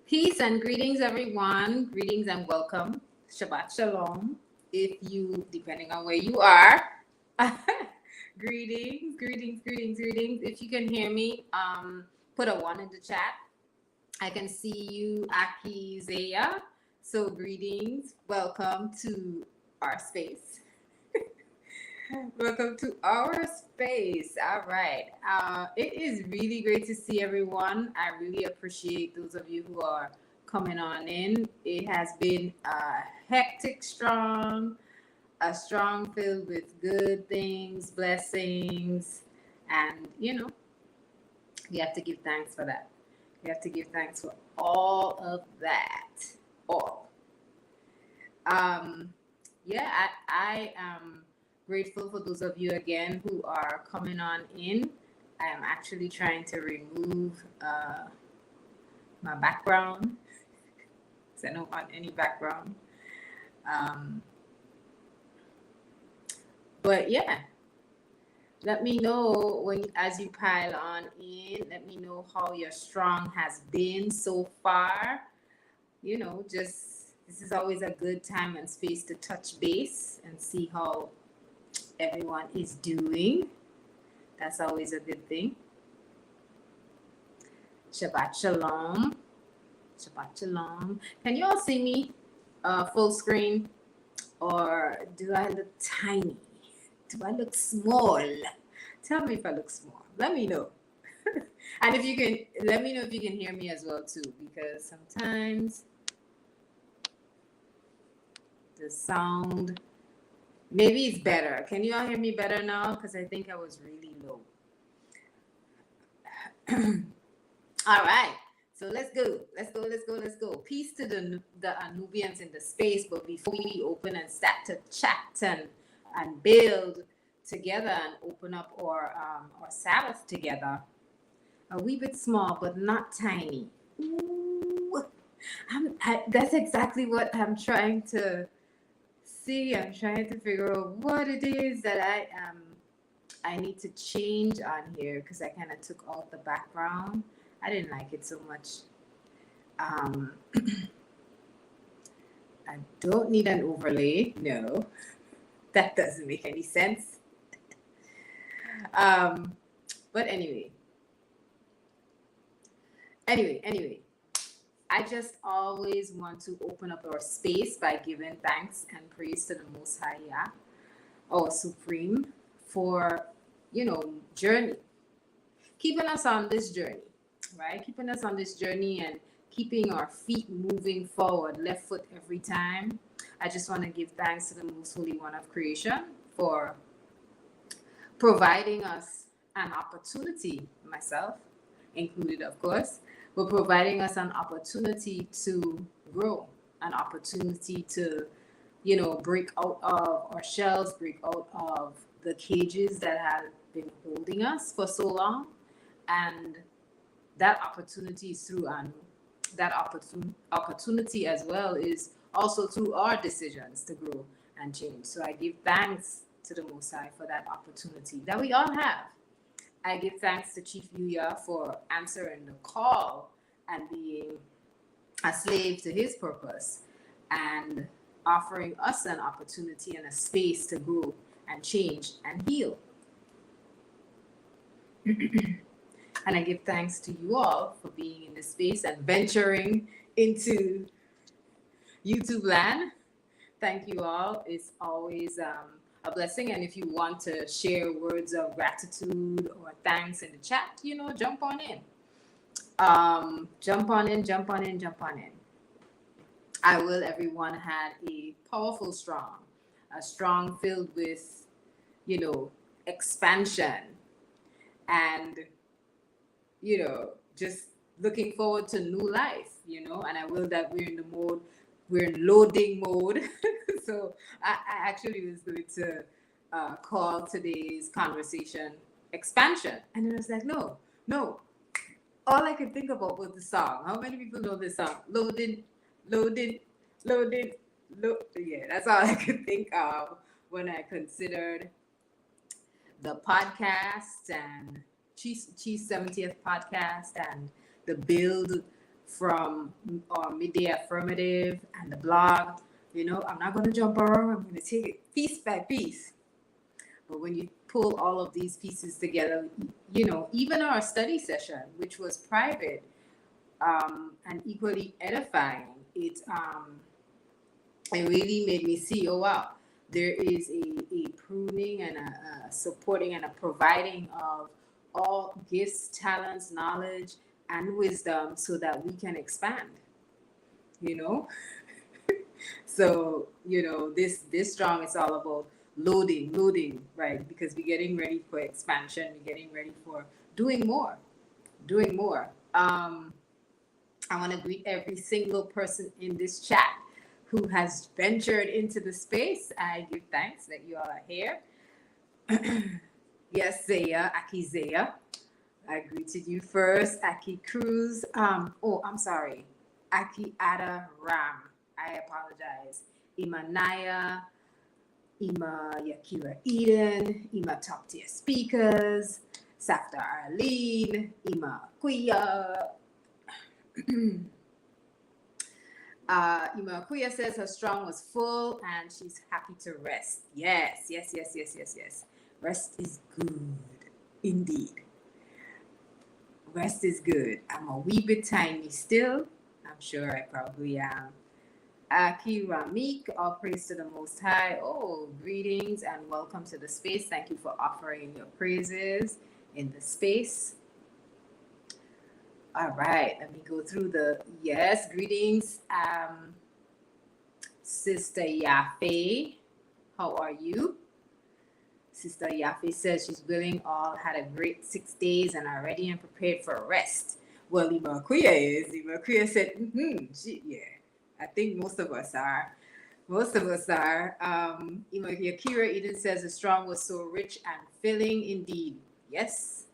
Peace and greetings, everyone. Greetings and welcome. Shabbat Shalom. If you, depending on where you are, greetings. If you can hear me, put a one in the chat. I can see you, Aki Zaya. So, greetings. Welcome to our space. Welcome to our space. All right. It is really great to see everyone. I really appreciate those of you who are coming on in. It has been a hectic, a strong filled with good things, blessings, and you have to give thanks for that. You have to give thanks for all of that. All. Um, yeah, I am grateful for those of you again who are coming on in. I am actually trying to remove my background because I don't want any background. But yeah, let me know as you pile on in. Let me know how your strong has been so far. Just this is always a good time and space to touch base and see how everyone is doing. That's always a good thing. Shabbat Shalom. Shabbat Shalom. Can you all see me full screen? Or do I look tiny? Do I look small? Tell me if I look small. Let me know. And if you can, let me know if you can hear me as well too, because sometimes the sound, maybe it's better. Can you all hear me better now? Because I think I was really low. All right. So let's go. Peace to the Anubians in the space. But before we open and start to chat and build together and open up our Sabbath together, a wee bit small but not tiny. Ooh, that's exactly what I'm trying to see. I'm trying to figure out what it is that I need to change on here because I kind of took out the background. I didn't like it so much. I don't need an overlay. No, that doesn't make any sense. But anyway, I just always want to open up our space by giving thanks and praise to the Most High Yah, our Supreme, for journey, keeping us on this journey, right? Keeping us on this journey and keeping our feet moving forward, left foot every time. I just want to give thanks to the Most Holy One of Creation for providing us an opportunity, myself included, of course, but providing us an opportunity to grow, an opportunity to, break out of our shells, break out of the cages that have been holding us for so long. And that opportunity is through that opportunity as well is also through our decisions to grow and change. So I give thanks to the Most High for that opportunity that we all have. I give thanks to Chief Yuya for answering the call and being a slave to his purpose and offering us an opportunity and a space to grow and change and heal. And I give thanks to you all for being in this space and venturing into YouTube land. Thank you all. It's always a blessing. And if you want to share words of gratitude or thanks in the chat, jump on in. Jump on in. I will, everyone, had a powerful a strong filled with, expansion and just looking forward to new life, and I will that we're in loading mode. So I actually was going to call today's conversation expansion. And then I was like, no. All I could think about was the song. How many people know this song? Loading. Yeah, that's all I could think of when I considered the podcast and Chief's 70th podcast and the build from Midday Affirmative and the blog. I'm not going to jump around. I'm going to take it piece by piece. But when you pull all of these pieces together, even our study session, which was private and equally edifying, it really made me see, oh wow, there is a pruning and a supporting and a providing of all gifts, talents, knowledge, and wisdom so that we can expand, you know? So, this strong is all about loading, right? Because we're getting ready for expansion, we're getting ready for doing more. I want to greet every single person in this chat who has ventured into the space. I give thanks that you all are here. Yes, Zaya, Aki Zaya. I greeted you first. Aki Cruz. I'm sorry. Aki Ada Ram. I apologize. Imanaya, Ima Yakira Eden, Ima Top Tier Speakers, Safta Arlene, Ima Kuya. Ima Kuya says her strong was full and she's happy to rest. Yes. Rest is good. Indeed. Rest is good. I'm a wee bit tiny still. I'm sure I probably am. Aki Ramik, all praise to the Most High. Oh, greetings and welcome to the space. Thank you for offering your praises in the space. All right, let me go through greetings. Sister Yafe, how are you? Sister Yafe says she's willing, all had a great 6 days and are ready and prepared for rest. Well, Ima Kuya said, I think most of us are. Yakira Eden says the strong was so rich and filling indeed. Yes.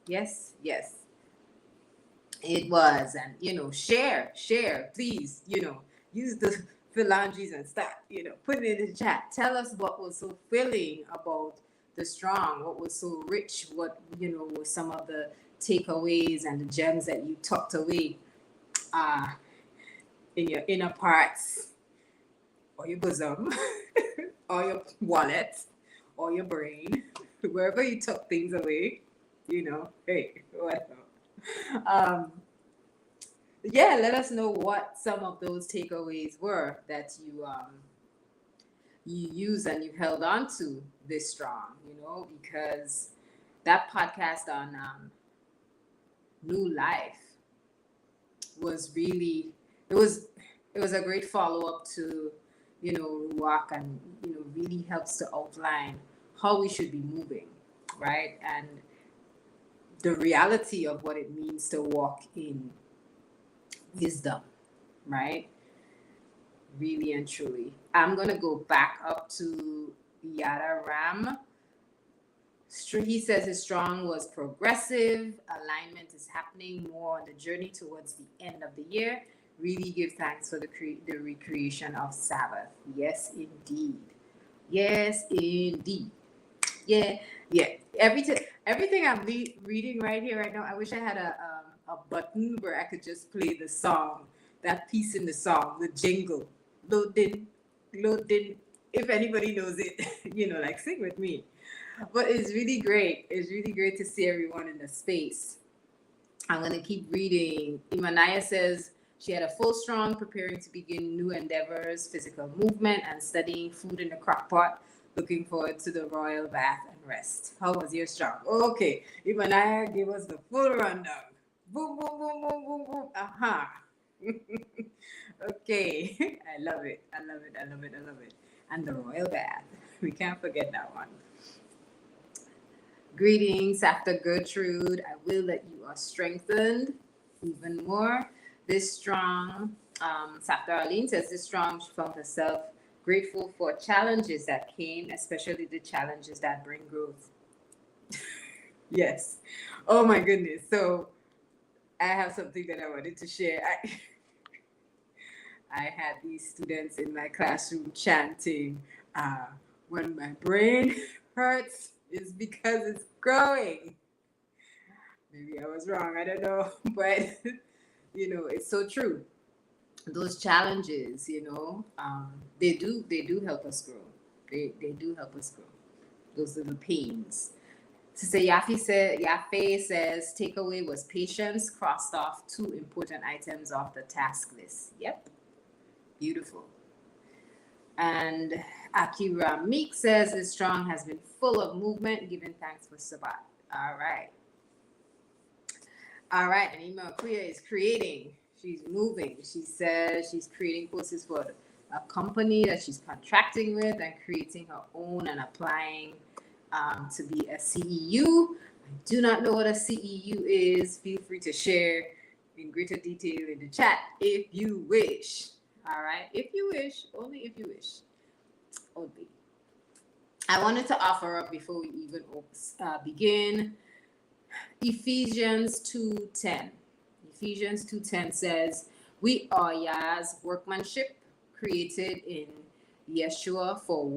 It was. And, share, please, use the phalanges and start, put it in the chat. Tell us what was so filling about the strong, what was so rich, what, were some of the takeaways and the gems that you tucked away in your inner parts, or your bosom, or your wallet, or your brain, wherever you tuck things away, hey, whatever. Let us know what some of those takeaways were that you use and you held on to this strong, because that podcast on New Life was really, it was a great follow-up to, Ruach, and, really helps to outline how we should be moving, right? And the reality of what it means to walk in wisdom, right? Really and truly. I'm going to go back up to Yada Ram. He says his strong was progressive. Alignment is happening more on the journey towards the end of the year. Really give thanks for the recreation of Sabbath. Yes, indeed. Yeah. Everything I'm reading right here, right now, I wish I had a button where I could just play the song, that piece in the song, the jingle. Loading. If anybody knows it, sing with me. But it's really great. It's really great to see everyone in the space. I'm going to keep reading. Imanaya says she had a full strong, preparing to begin new endeavors, physical movement, and studying food in the crock pot. Looking forward to the royal bath and rest. How was your strong? Okay. Imanaya gave us the full rundown. Boom, boom, boom, boom, boom, boom. Aha. Okay. I love it. And the royal bath. We can't forget that one. Greetings, after Gertrude. I will that you are strengthened even more. This strong, Safta Arlene says this strong, she found herself grateful for challenges that came, especially the challenges that bring growth. Yes. Oh my goodness. So I have something that I wanted to share. I had these students in my classroom chanting, when my brain hurts, it's because it's growing. Maybe I was wrong, I don't know. But It's so true. Those challenges, they do help us grow. They do help us grow. Those little pains. Sister Yafe says takeaway was patience, crossed off two important items off the task list. Yep, beautiful. And Akira Meek says this strong has been full of movement, giving thanks for Sabbath. All right. All right. And Ema Akuya is creating. She's moving. She says she's creating courses for a company that she's contracting with and creating her own and applying to be a CEU. I do not know what a CEU is. Feel free to share in greater detail in the chat if you wish. All right. If you wish, only if you wish. Only. I wanted to offer up before we even begin Ephesians 2:10. Ephesians 2:10 says, "We are Yah's workmanship, created in Yeshua for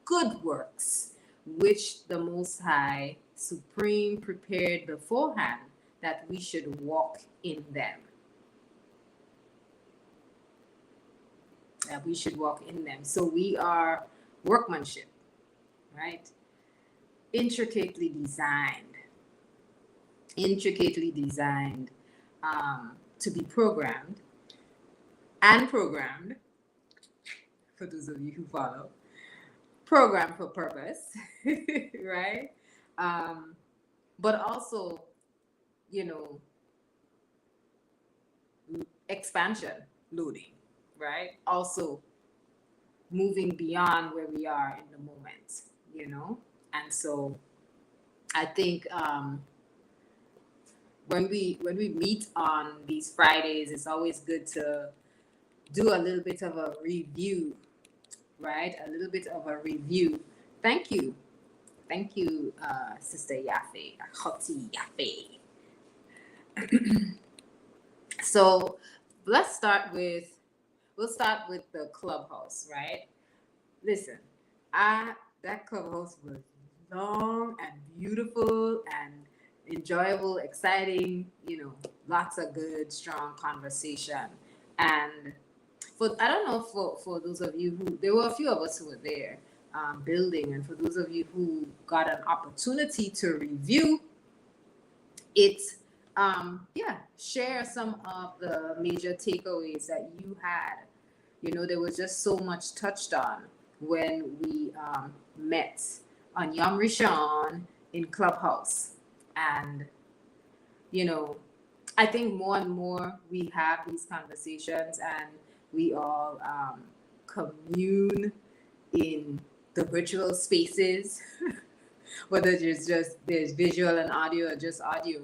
good works, which the Most High Supreme prepared beforehand that we should walk in them." That we should walk in them. So we are workmanship, right? Intricately designed to be programmed for those of you who follow, programmed for purpose, right? But also, expansion, loading, right? Also moving beyond where we are in the moment. And so I think when we meet on these Fridays, it's always good to do a little bit of a review, right? A little bit of a review. Thank you, Sister Yafe, Hoti Yafe. So we'll start with the clubhouse, right? Listen, that clubhouse was long and beautiful and enjoyable, exciting, lots of good, strong conversation. And I don't know, for those of you who, there were a few of us who were there building, and for those of you who got an opportunity to review it, share some of the major takeaways that you had. There was just so much touched on when we met on Yom Rishon in Clubhouse. And, I think more and more we have these conversations and we all commune in the virtual spaces, whether there's visual and audio or just audio.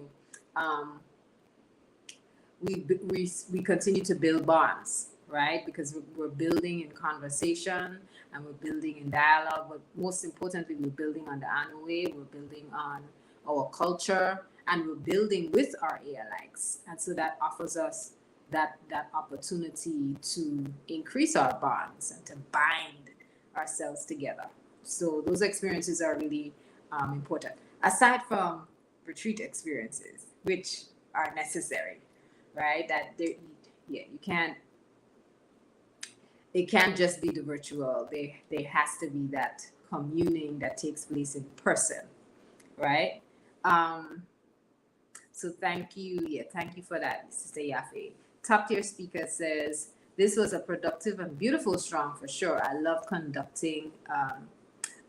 We continue to build bonds, right? Because we're building in conversation and we're building in dialogue, but most importantly, we're building on the Anue, we're building on our culture, and we're building with our ALX. And so that offers us that opportunity to increase our bonds and to bind ourselves together. So those experiences are really important. Aside from retreat experiences, which are necessary, right? It can't just be the virtual. There has to be that communing that takes place in person, right? So thank you for that, Sister Yafe. Top tier speaker says, "This was a productive and beautiful strong for sure. I love conducting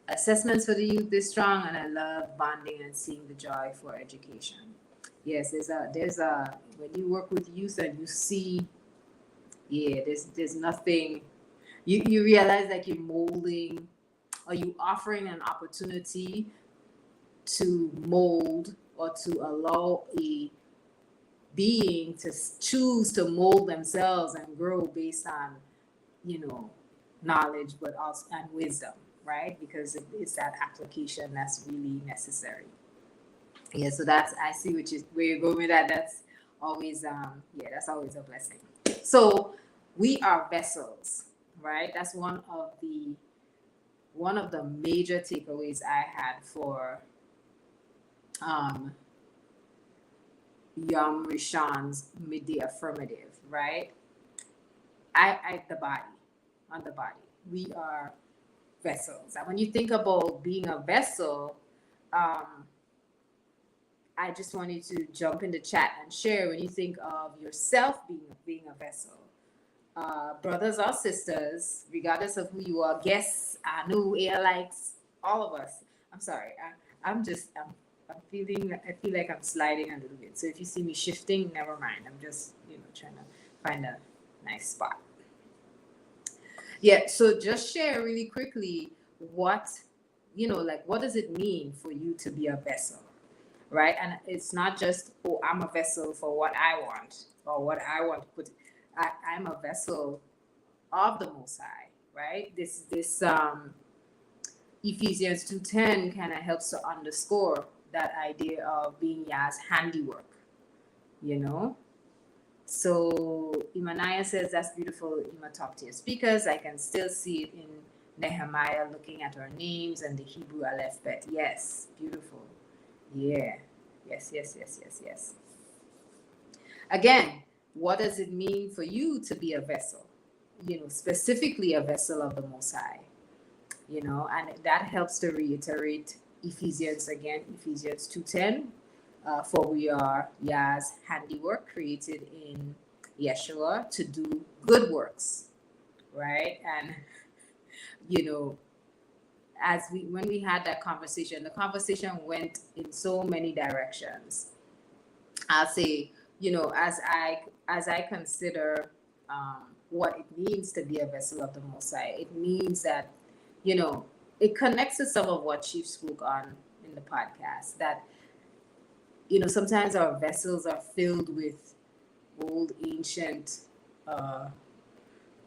assessments for the youth this strong, and I love bonding and seeing the joy for education." Yes, there's a when you work with youth and you see, there's nothing, you realize that you're molding, or you offering an opportunity to mold or to allow a being to choose to mold themselves and grow based on, knowledge, but also and wisdom, right? Because it's that application that's really necessary. Yeah, so I see where you're going with that. That's always that's always a blessing. So we are vessels, right? That's one of the major takeaways I had for Yom Rishon's midday affirmative, right? The body, on the body. We are vessels. And when you think about being a vessel, um, I just want you to jump in the chat and share when you think of yourself being a vessel. Brothers or sisters, regardless of who you are, guests, new air likes, all of us. I'm sorry. I'm feeling, I feel like I'm sliding a little bit. So if you see me shifting, never mind. I'm just, trying to find a nice spot. Yeah. So just share really quickly what, what does it mean for you to be a vessel? Right. And it's not just, oh, I'm a vessel for what I want or what I want to put. I'm a vessel of the Most High, right? This Ephesians 2:10 kind of helps to underscore that idea of being Yah's handiwork, you know. So Imanaya says that's beautiful. Ima top tier speakers. I can still see it in Nehemiah looking at our names and the Hebrew alphabet. Yes, beautiful. Yeah. Yes. Again, what does it mean for you to be a vessel? Specifically a vessel of the Most High. And that helps to reiterate Ephesians 2:10. For we are Yah's handiwork, created in Yeshua to do good works, right? And when we had that conversation, the conversation went in so many directions. I'll say, as I consider what it means to be a vessel of the Most High, it means that, it connects to some of what Chief spoke on in the podcast, that, sometimes our vessels are filled with old, ancient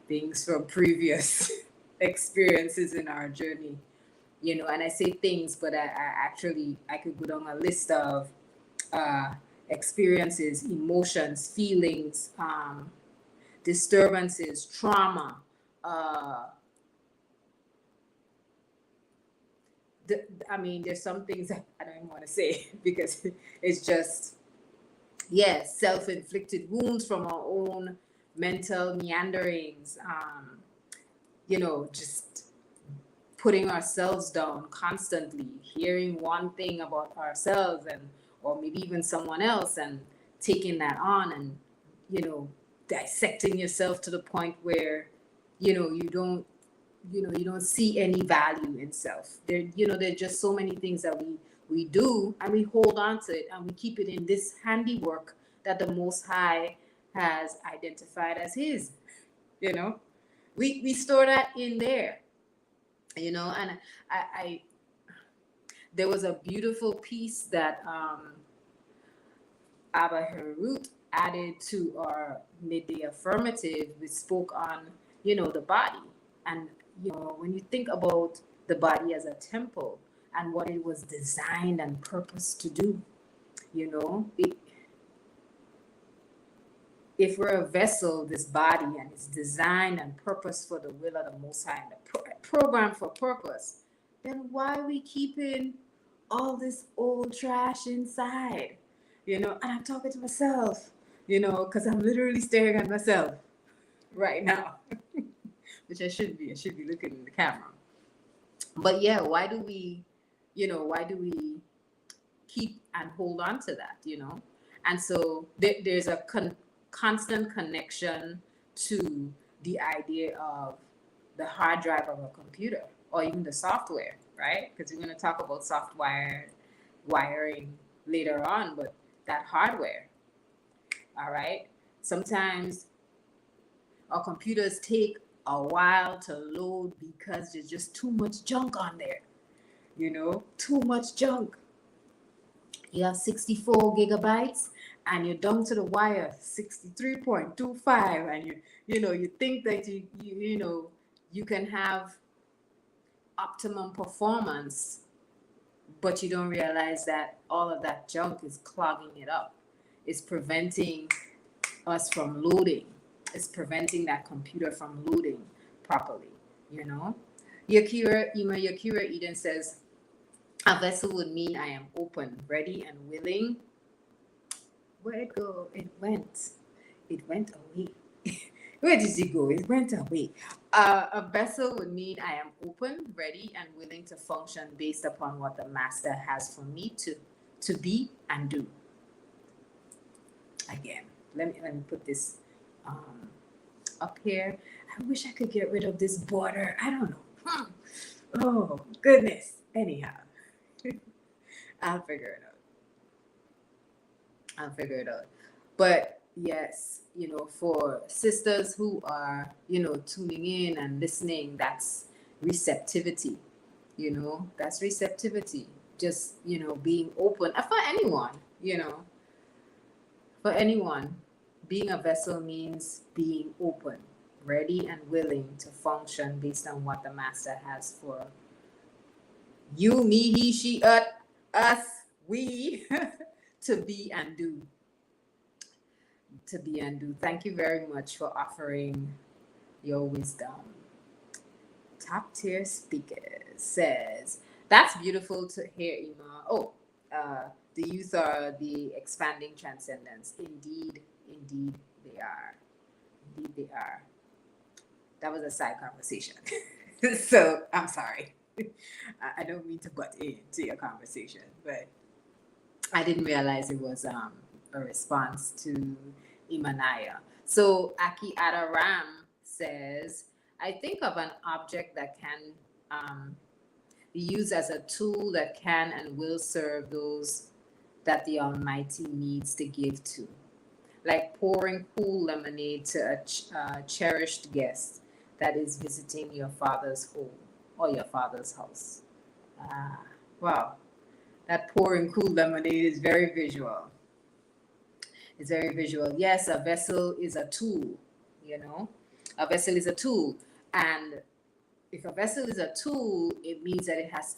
things from previous experiences in our journey, and I say things, but I could go down a list of experiences, emotions, feelings, disturbances, trauma. There's some things that I don't even want to say because it's just, self-inflicted wounds from our own mental meanderings. Just putting ourselves down constantly, hearing one thing about ourselves or maybe even someone else and taking that on and, dissecting yourself to the point where, you don't see any value in self. There's just so many things that we do and we hold on to it and we keep it in this handiwork that the Most High has identified as his. We store that in there. And I there was a beautiful piece that Abba Herut added to our midday affirmative, which spoke on, the body. And, when you think about the body as a temple and what it was designed and purposed to do, if we're a vessel, this body, and it's designed and purposed for the will of the Most High and programmed for purpose, then why are we keeping all this old trash inside? And I'm talking to myself, because I'm literally staring at myself right now, which I should be. I should be looking in the camera. But yeah, why do we keep and hold on to that, And so there's a constant connection to the idea of the hard drive of a computer or even the software, right? Because we're going to talk about wiring later on, but that hardware, all right? Sometimes our computers take a while to load because there's just too much junk on there, too much junk. You have 64 gigabytes and you're down to the wire 63.25, and you think that you can have optimum performance, but you don't realize that all of that junk is clogging it up. It's preventing us from loading. It's preventing that computer from loading properly, Yakira Eden says, a vessel would mean I am open, ready, and willing. Where it go? It went. It went away. Where did it go? It went away. A vessel would mean I am open, ready, and willing to function based upon what the master has for me to be and do. Again, let me put this up here. I wish I could get rid of this border. I don't know. Oh goodness. Anyhow, I'll figure it out. I'll figure it out. But yes, for sisters who are, tuning in and listening, that's receptivity. That's receptivity. Just, being open. For anyone, for anyone, being a vessel means being open, ready, and willing to function based on what the master has for you, me, he, she, us, we to be and do. To be and do. Thank you very much for offering your wisdom. Top tier speaker says, that's beautiful to hear, Ima. Oh, the youth are the expanding transcendence. Indeed they are. Indeed they are. That was a side conversation. So I'm sorry. I don't mean to butt into your conversation, but I didn't realize it was a response to Imanaya. So Aki Adaram says, I think of an object that can be used as a tool that can and will serve those that the Almighty needs to give to, like pouring cool lemonade to a cherished guest that is visiting your father's home or your father's house. Wow, that pouring cool lemonade is very visual. It's very visual. Yes, a vessel is a tool, A vessel is a tool. And if a vessel is a tool, it means that it has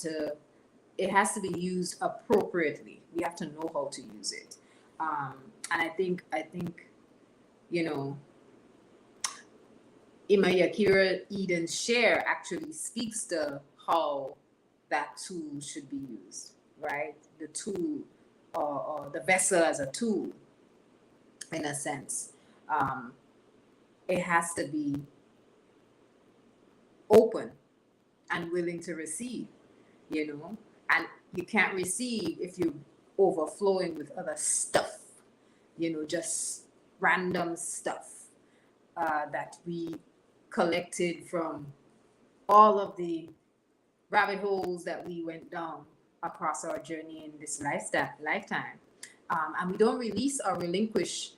to be used appropriately. We have to know how to use it. And I think, Ima Yakira Eden's share actually speaks to how that tool should be used, right? The tool or the vessel as a tool, in a sense. It has to be open and willing to receive, and you can't receive if you're overflowing with other stuff, just random stuff that we collected from all of the rabbit holes that we went down across our journey in this lifetime. And we don't release or relinquish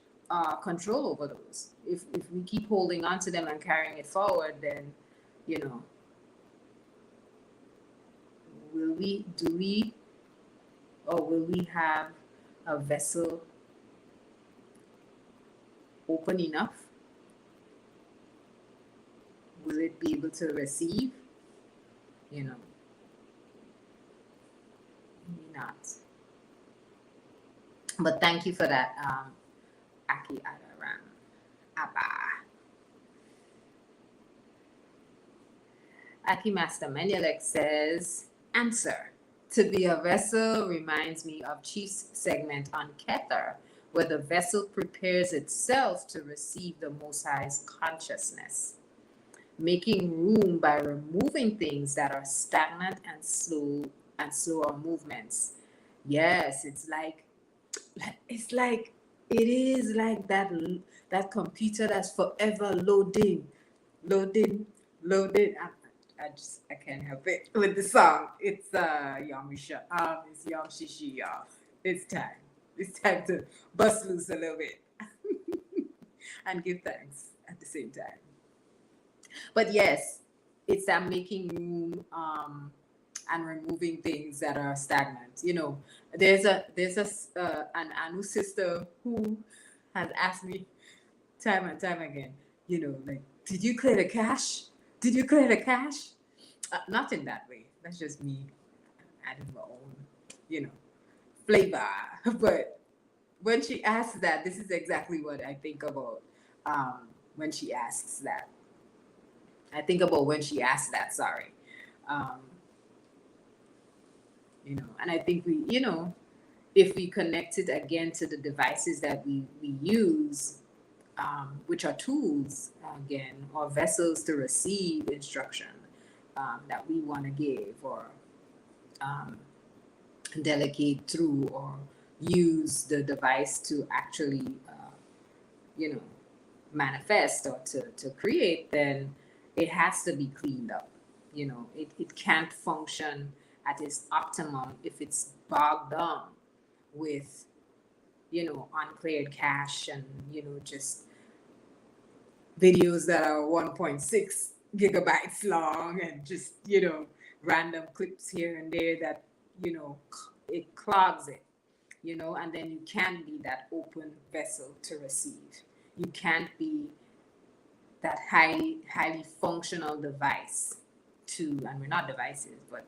control over those. If we keep holding on to them and carrying it forward, then, will we have a vessel open enough? Will it be able to receive? Maybe not. But thank you for that, Aki Adaram. Abba. Aki Master Menelek says, answer. To be a vessel reminds me of Chief's segment on Kether, where the vessel prepares itself to receive the Most High's consciousness, making room by removing things that are stagnant and slower movements. Yes, it is like that computer that's forever loading. I can't help it with the song. It's Yamisha. It's Yam Shishi, y'all. It's time to bust loose a little bit and give thanks at the same time. But yes, it's that making room and removing things that are stagnant. There's an Anu sister who has asked me time and time again, like, did you clear the cache? Did you clear the cache? Not in that way. That's just me adding my own, flavor. But when she asks that, this is exactly what I think about when she asks that. I think about when she asked that, sorry. And I think we, if we connect it again to the devices that we use, which are tools, again, or vessels to receive instruction that we want to give, or delegate through, or use the device to actually, manifest or to create, then it has to be cleaned up. It can't function at its optimum if it's bogged down with, uncleared cache, and, just videos that are 1.6 gigabytes long, and just, random clips here and there that, it clogs it, and then you can't be that open vessel to receive. You can't be that highly functional device to, and we're not devices, but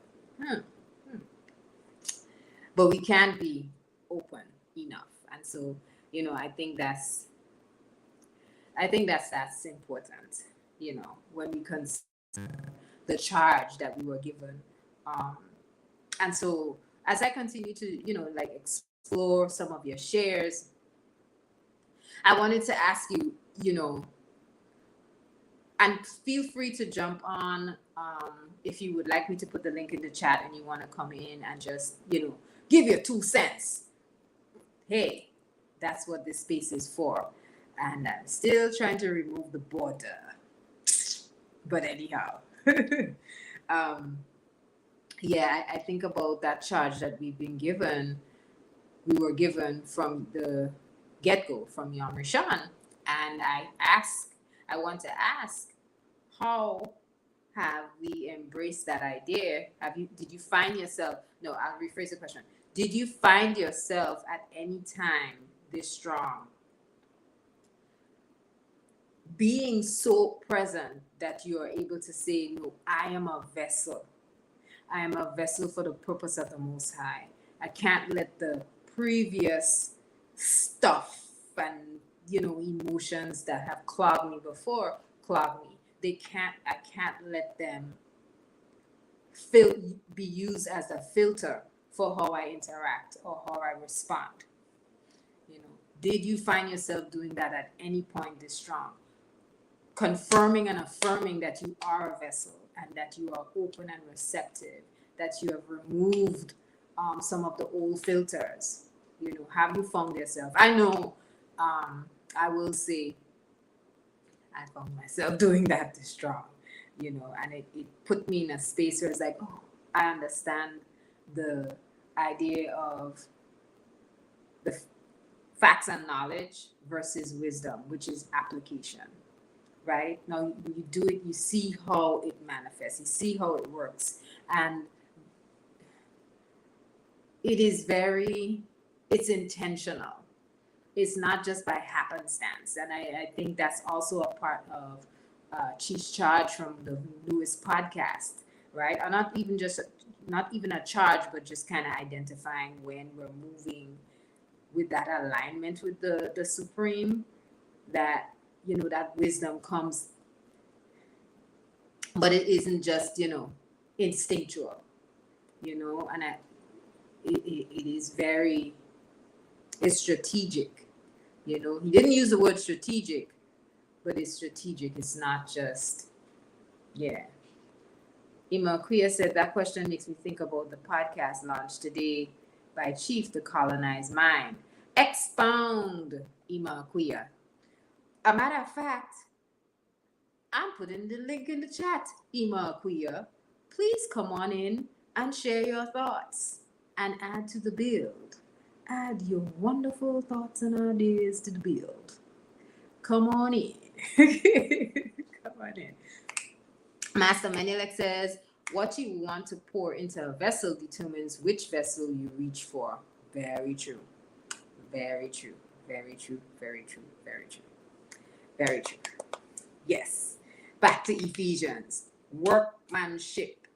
we can be open enough. And so, I think that's important, when we consider the charge that we were given. And so as I continue to, explore some of your shares, I wanted to ask you, and feel free to jump on if you would like me to put the link in the chat and you want to come in and just, give your 2 cents. Hey, that's what this space is for. And I'm still trying to remove the border. But anyhow, I think about that charge that we were given from the get-go from Yom Rishon. And I want to ask, how have we embraced that idea? Did you find yourself, no, I'll rephrase the question. Did you find yourself at any time this strong, being so present that you are able to say, no, I am a vessel. I am a vessel for the purpose of the Most High. I can't let the previous stuff and, emotions that have clogged me before clog me. I can't let them be used as a filter for how I interact or how I respond. Did you find yourself doing that at any point this strong? Confirming and affirming that you are a vessel and that you are open and receptive, that you have removed some of the old filters. Have you found yourself? I know, I will say, I found myself doing that this strong, and it put me in a space where it's like, oh, I understand the idea of the facts and knowledge versus wisdom, which is application, right? Now you do it, you see how it manifests, you see how it works, and it's intentional. It's not just by happenstance. And I think that's also a part of Chi's charge from the newest podcast, right? Or not even a charge, but just kind of identifying when we're moving with that alignment with the Supreme, that, that wisdom comes, but it isn't just, instinctual, and it is it's strategic. He didn't use the word strategic, but it's strategic. It's not just, Ima Kuya said, that question makes me think about the podcast launched today by Chief, The Colonized Mind. Expound, Ima Kuya. A matter of fact, I'm putting the link in the chat, Ima Kuya. Please come on in and share your thoughts and add to the build. Add your wonderful thoughts and ideas to the build. Come on in. Come on in. Master Menelek says, what you want to pour into a vessel determines which vessel you reach for. Very true. Very true. Very true. Very true. Very true. Very true. Yes. Back to Ephesians. Workmanship.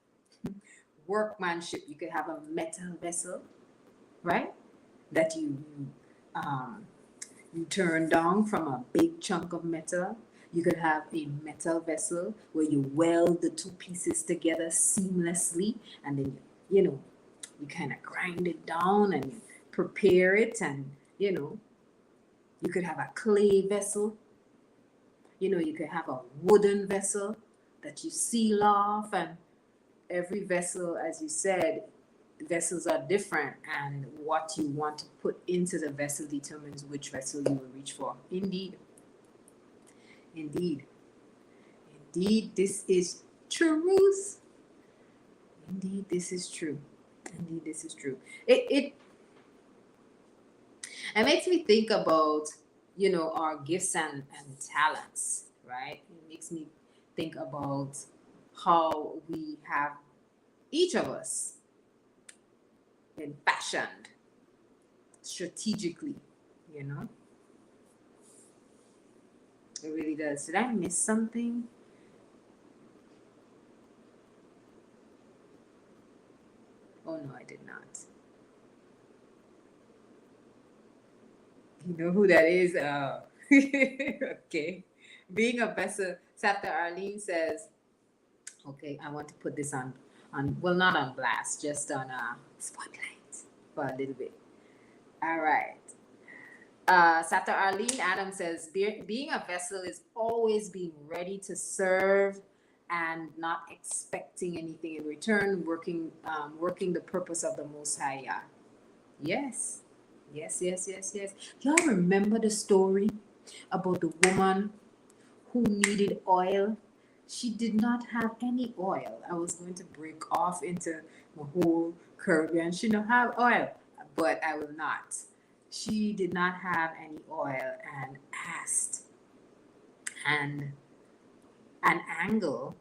Workmanship. You could have a metal vessel, right? That you turn down from a big chunk of metal. You could have a metal vessel where you weld the two pieces together seamlessly, and then you kind of grind it down and you prepare it, and you could have a clay vessel. You could have a wooden vessel that you seal off, and every vessel, as you said, vessels are different, and what you want to put into the vessel determines which vessel you will reach for. Indeed. Indeed. Indeed, this is truth. Indeed, this is true. Indeed, this is true. It makes me think about, our gifts and talents, right? It makes me think about how we have, each of us, been fashioned strategically, It really does. Did I miss something? Oh, no, I did not. You know who that is? Okay. Being a vessel, Sapta Arlene says, okay, I want to put this on well, not on blast, just on spotlight for a little bit. All right. Sapta Arlene Adams says, being a vessel is always being ready to serve and not expecting anything in return, working the purpose of the Most High. Yeah. Yes. Yes, yes, yes, yes. Y'all remember the story about the woman who needed oil? She did not have any oil. I was going to break off into my whole Caribbean. She didn't have oil, but I will not. She did not have any oil and asked. And an angel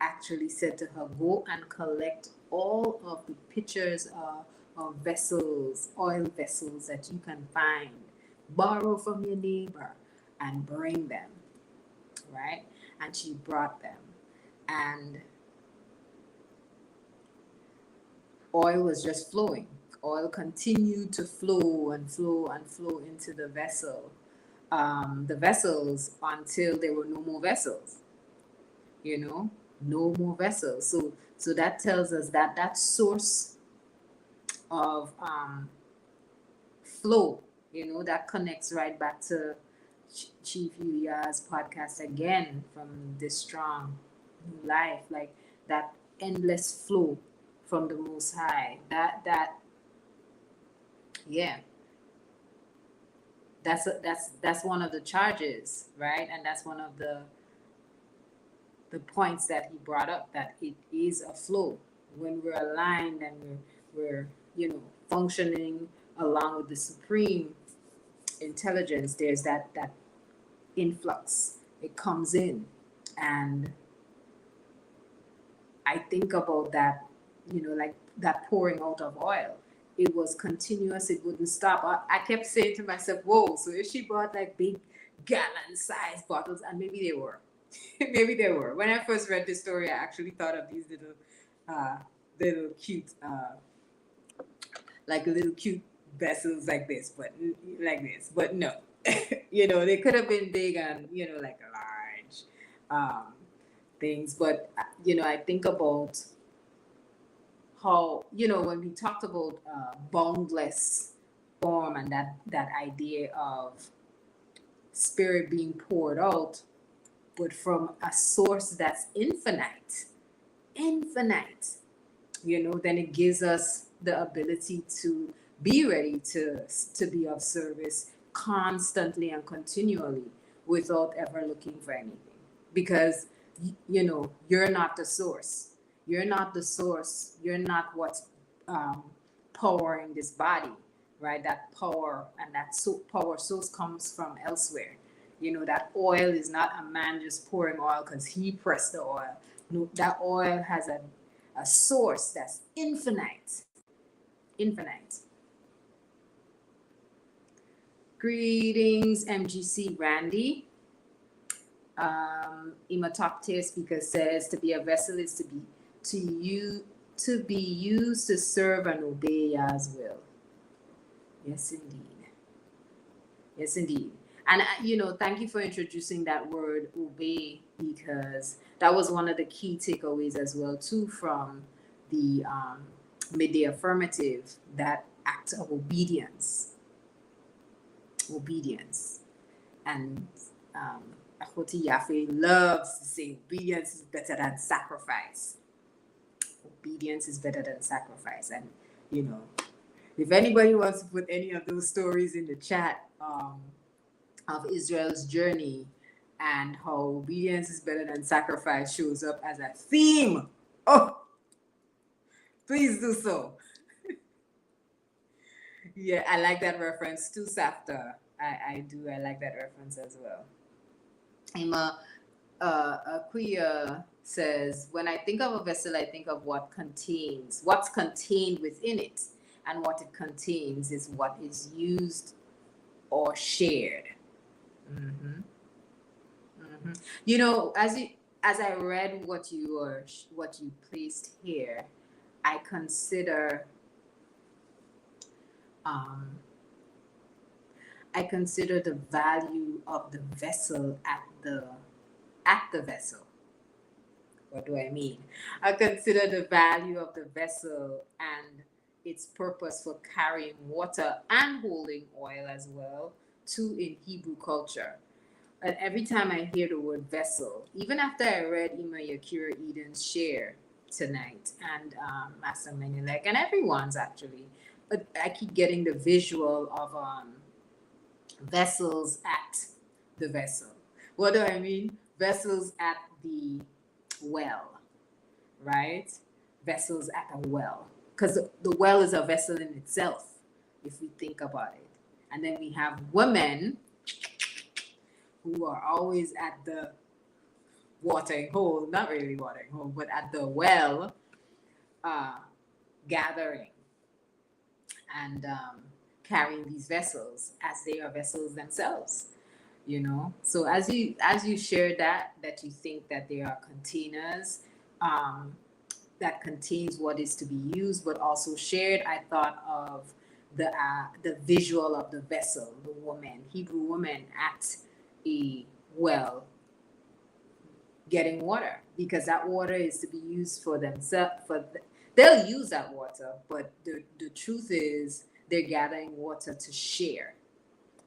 actually said to her, go and collect all of the pitchers of vessels, oil vessels that you can find. Borrow from your neighbor and bring them, right? And she brought them. And oil was just flowing. Oil continued to flow and flow and flow into the vessel. The vessels until there were no more vessels. No more vessels. So that tells us that that source of flow, that connects right back to Chief Yuya's podcast again, from This Strong New Life, like that endless flow from the Most High. Yeah, that's one of the charges, right? And that's one of the points that he brought up, that it is a flow when we're aligned and we're functioning along with the supreme intelligence. There's that influx. It comes in, and I think about that, like that pouring out of oil. It was continuous. It wouldn't stop. I kept saying to myself, whoa, so if she bought like big gallon sized bottles, and maybe they were, maybe they were. When I first read this story, I actually thought of these little cute, like little cute vessels like this, but no, they could have been big and, like large things. But, I think about how, when we talked about boundless form and that idea of spirit being poured out, but from a source that's infinite, then it gives us the ability to be ready to be of service constantly and continually without ever looking for anything. Because, you're not the source. You're not the source. You're not what's powering this body, right? That power and that power source comes from elsewhere. That oil is not a man just pouring oil because he pressed the oil. No, that oil has a source that's infinite. Greetings, MGC Randy. Imatopte speaker says, to be a vessel is to be used to serve and obey Yah's will. Yes, indeed. Yes, indeed. And, thank you for introducing that word obey, because that was one of the key takeaways as well, too, from the midday affirmative, that act of obedience. Obedience. And Akhoti Yafe loves to say obedience is better than sacrifice. Obedience is better than sacrifice. And, you know, if anybody wants to put any of those stories in the chat of Israel's journey and how obedience is better than sacrifice shows up as a theme, oh, please do so. Yeah, I like that reference too, Safta. I do. I like that reference as well. Emma Akuya says, when I think of a vessel, I think of what's contained within it, and what it contains is what is used or shared. Mm-hmm. Mm-hmm. You know, as I read what you placed here, I consider the value of the vessel at the vessel. What do I mean? I consider the value of the vessel and its purpose for carrying water and holding oil as well, too, in Hebrew culture. And every time I hear the word vessel, even after I read Ima Yakira Eden's share tonight, and Master Menelek, and everyone's actually, I keep getting the visual of vessels at the vessel. What do I mean? Vessels at the well, right? Vessels at a well. Because the well is a vessel in itself, if we think about it. And then we have women who are always at the watering hole, not really watering hole, but at the well, gathering and carrying these vessels as they are vessels themselves. You know, so as you share that you think that they are containers that contains what is to be used but also shared, I thought of the visual of the vessel, the woman, Hebrew woman at a well getting water, because that water is to be used for themselves. They'll use that water, but the truth is they're gathering water to share.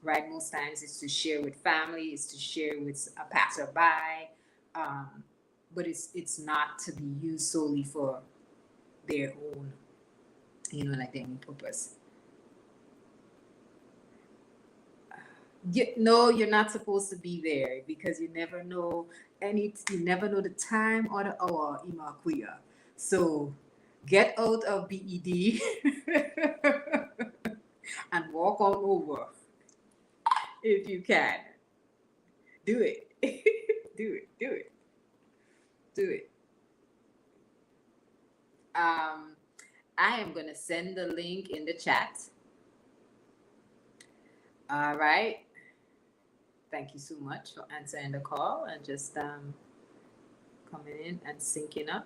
Right, most times it's to share with family, it's to share with a passerby, but it's not to be used solely for their own, like their own purpose. No, you're not supposed to be there, because you never know the time or the hour, Imakuya. So get out of BED and walk on over. If you can, do it. do it. I am going to send the link in the chat. All right. Thank you so much for answering the call and just coming in and syncing up.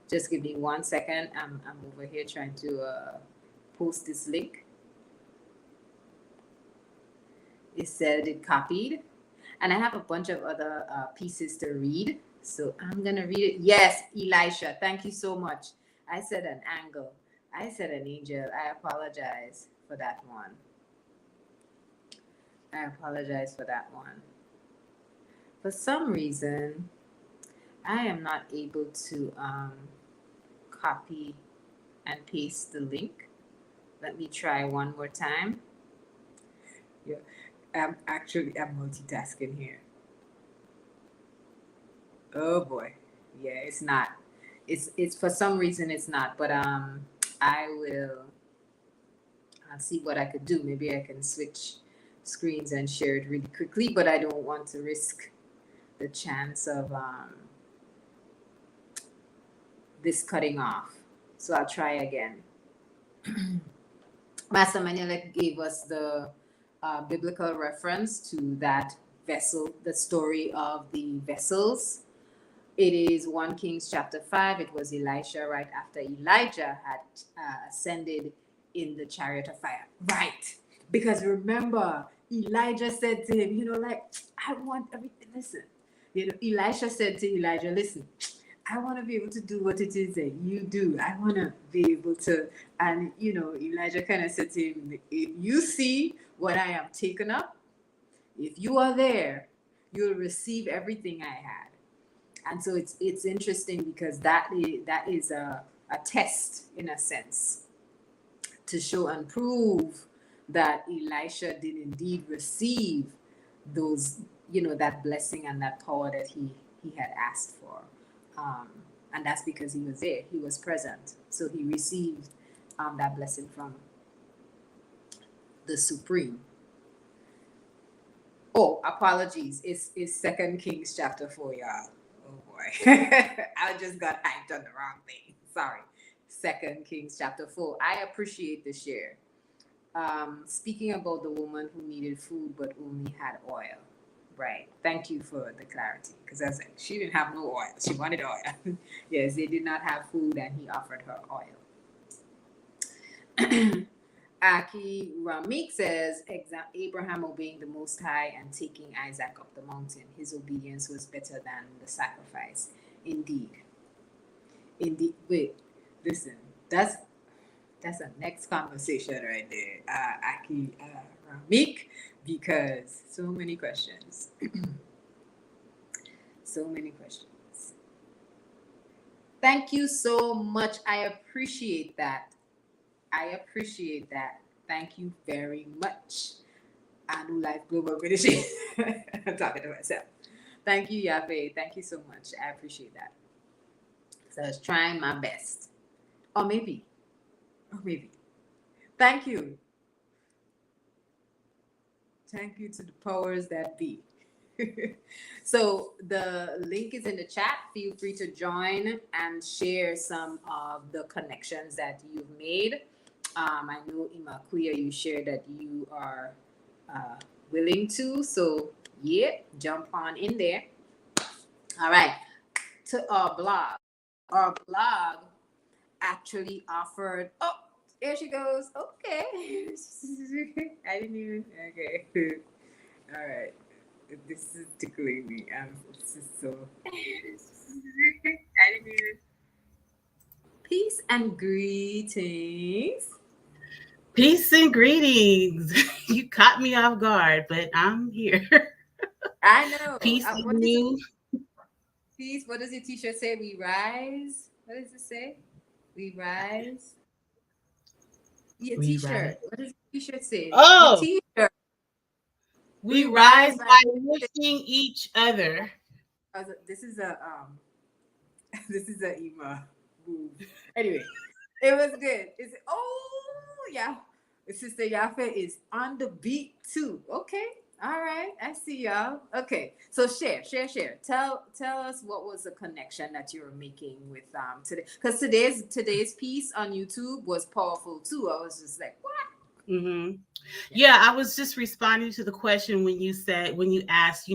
Just give me 1 second. I'm over here trying to post this link. It said it copied, and I have a bunch of other pieces to read, so I'm gonna read it. Yes, Elisha, thank you so much. I said an angle. I said an angel. I apologize for that one. For some reason, I am not able to copy and paste the link. Let me try one more time. Yeah. I'm multitasking here. Oh boy. Yeah, it's not. It's for some reason it's not, but I'll see what I could do. Maybe I can switch screens and share it really quickly, but I don't want to risk the chance of this cutting off. So I'll try again. Master Manilek gave us the biblical reference to that vessel, the story of the vessels. It is 1 Kings chapter 5. It was Elisha right after Elijah had ascended in the chariot of fire. Right. Because remember, Elijah said to him, I want everything. Listen, Elisha said to Elijah, listen, I want to be able to do what it is that you do. I want to be able to, and Elijah kind of said to him, if you see what I have taken up, if you are there, you'll receive everything I had. And so it's interesting because that is a test in a sense to show and prove that Elisha did indeed receive those, that blessing and that power that he had asked for. Um, and that's because he was there, he was present. So he received that blessing from the Supreme. Oh, apologies. It's Second Kings chapter 4, y'all. Oh boy. I just got hyped on the wrong thing. Sorry. Second Kings chapter 4. I appreciate the share. Speaking about the woman who needed food but only had oil. Right. Thank you for the clarity. Because I was like, she didn't have no oil. She wanted oil. Yes, they did not have food and he offered her oil. Aki Ramik says, Abraham obeying the Most High and taking Isaac up the mountain. His obedience was better than the sacrifice. Indeed. Indeed. Wait, listen. That's a next conversation right there, Aki Ramik, because so many questions. So many questions. Thank you so much. I appreciate that. Thank you very much. Anu Life Global British. I'm talking to myself. Thank you, Yafe. Thank you so much. I appreciate that. So I was trying my best. Or maybe. Thank you. Thank you to the powers that be. So the link is in the chat. Feel free to join and share some of the connections that you've made. I know Imakuya, you shared that you are willing to. So yeah, jump on in there. All right. To our blog. Our blog actually offered. Oh, there she goes. Okay. I didn't even. Okay. All right. This is tickling me. This is so. I didn't even. Peace and greetings. Peace and greetings. You caught me off guard, but I'm here. I know. Peace What and does it? you. Peace. What does your T-shirt say? We rise. What does it say? We rise. Your We rise. T-shirt. What does your T-shirt say? Your Oh, T-shirt. we We rise rise by. by lifting each other. This is a this is a Ema move. Anyway, it was good. It's yeah. Sister Yafe is on the beat too. Okay. All right. I see y'all. Okay. So share. Tell us what was the connection that you were making with today. Because today's piece on YouTube was powerful too. I was just like, what? Hmm. Yeah. Yeah, I was just responding to the question when you asked,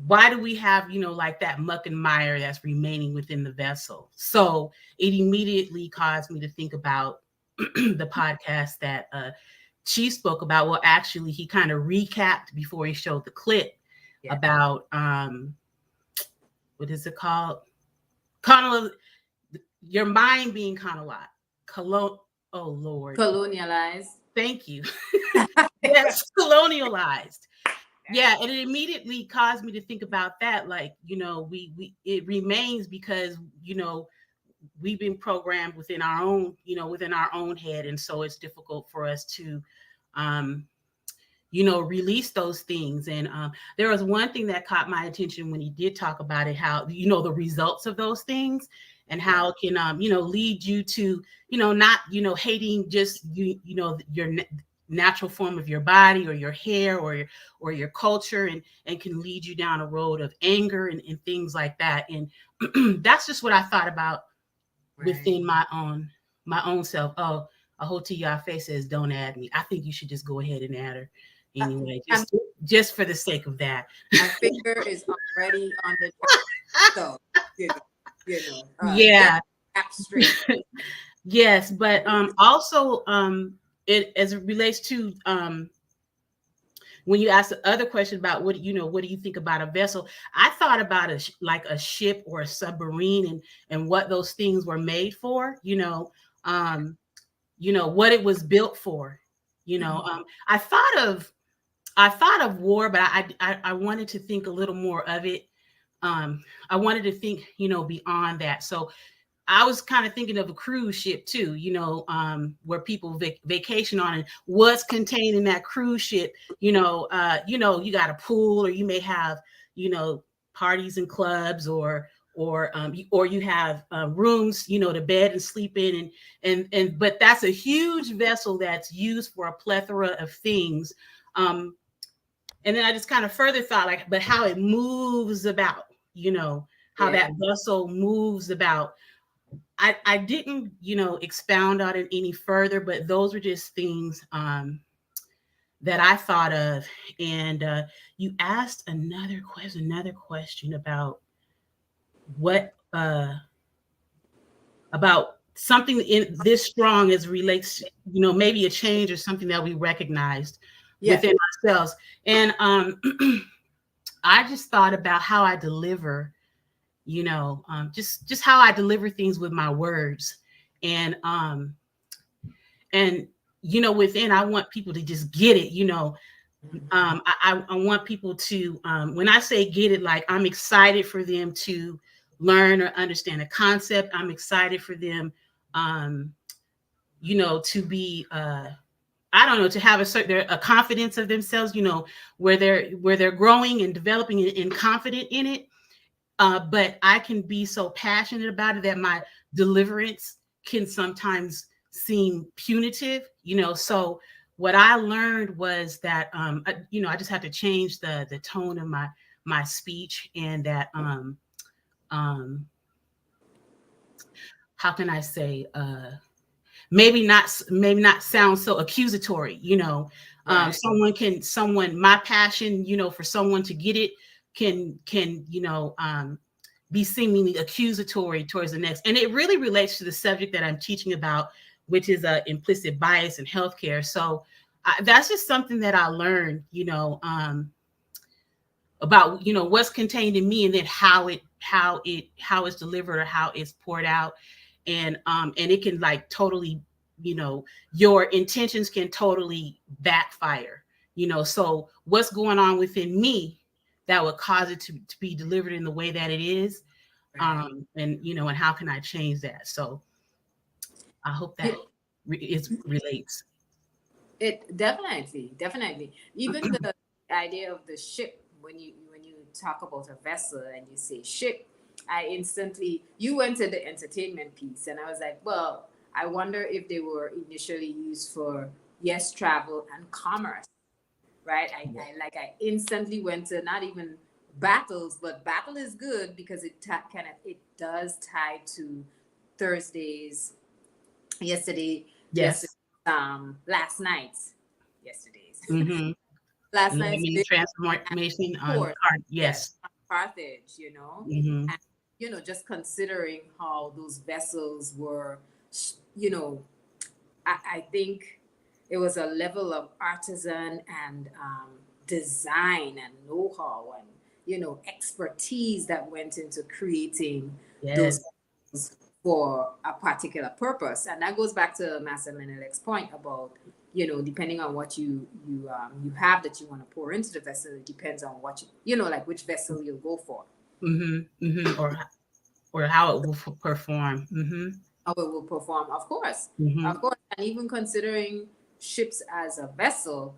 why do we have, like that muck and mire that's remaining within the vessel? So it immediately caused me to think about the podcast that Chief spoke about. Well, actually, he kind of recapped before he showed the clip Yeah. about what is it called? Colon, your mind being oh Lord, Colonialized. thank you. Yes, colonialized. Yeah, and it immediately caused me to think about that. Like, we it remains because we've been programmed within our own head, and so it's difficult for us to um release those things. And there was one thing that caught my attention when he did talk about it, how the results of those things and Yeah. how it can lead you to not hating just your natural form of your body or your hair or your culture, and can lead you down a road of anger and things like that. And that's just what I thought about Right. within my own self. Oh, a whole Yafe says don't add me. I think you should just go ahead and add her anyway, I'm just for the sake of that. My finger is already on the track. So, that Yeah. app straight. Yes, but also it as it relates to when you ask the other question about what what do you think about a vessel, I thought about like a ship or a submarine, and what those things were made for. What it was built for. I thought of war, but I wanted to think a little more of it. I wanted to think, beyond that. So I was kind of thinking of a cruise ship too, where people vacation on, and what's contained in that cruise ship. You got a pool, or you may have, parties and clubs, or you have rooms, to bed and sleep in, but that's a huge vessel that's used for a plethora of things. And then I just kind of further thought, like, but how it moves about, how that vessel moves about. I didn't, expound on it any further, but those were just things that I thought of. And you asked another question about what about something in this strong as relates, maybe a change or something that we recognized within ourselves. And I just thought about how I deliver, just how I deliver things with my words. And within, I want people to just get it. I want people to, when I say get it, like, I'm excited for them to learn or understand a concept. I'm excited for them, to be, I don't know, to have a confidence of themselves, where they're growing and developing and confident in it. But I can be so passionate about it that my deliverance can sometimes seem punitive, So what I learned was that, I just had to change the tone of my speech, and that, um, how can I say, maybe not sound so accusatory. Right. My passion, for someone to get it can be seemingly accusatory towards the next. And it really relates to the subject that I'm teaching about, which is implicit bias in healthcare. So that's just something that I learned, about, what's contained in me, and then how it's delivered, or how it's poured out. And it can, like, totally, your intentions can totally backfire. So what's going on within me that would cause it to be delivered in the way that it is. Right. And how can I change that? So I hope that it relates. It definitely. Even the idea of the ship, when you talk about a vessel and you say ship, I instantly, you went to the entertainment piece, and I was like, well, I wonder if they were initially used for, yes, travel and commerce, right? I instantly went to not even battles, but battle is good because it does tie to Thursdays, yesterday, yesterday, Yes. last night's, yesterday's, Mm-hmm. last night's Naming big transformation on course, card. yes, Yes. Carthage, Mm-hmm. and just considering how those vessels were, you know, I think it was a level of artisan and design and know-how and expertise that went into creating those Yes. for a particular purpose. And that goes back to Master Menelek's point about, depending on what you have that you want to pour into the vessel, it depends on what like which vessel you'll go for, Mm-hmm. Mm-hmm. Or how it will perform. Mm-hmm. how it will perform. Mm-hmm. Of course, and even considering ships as a vessel,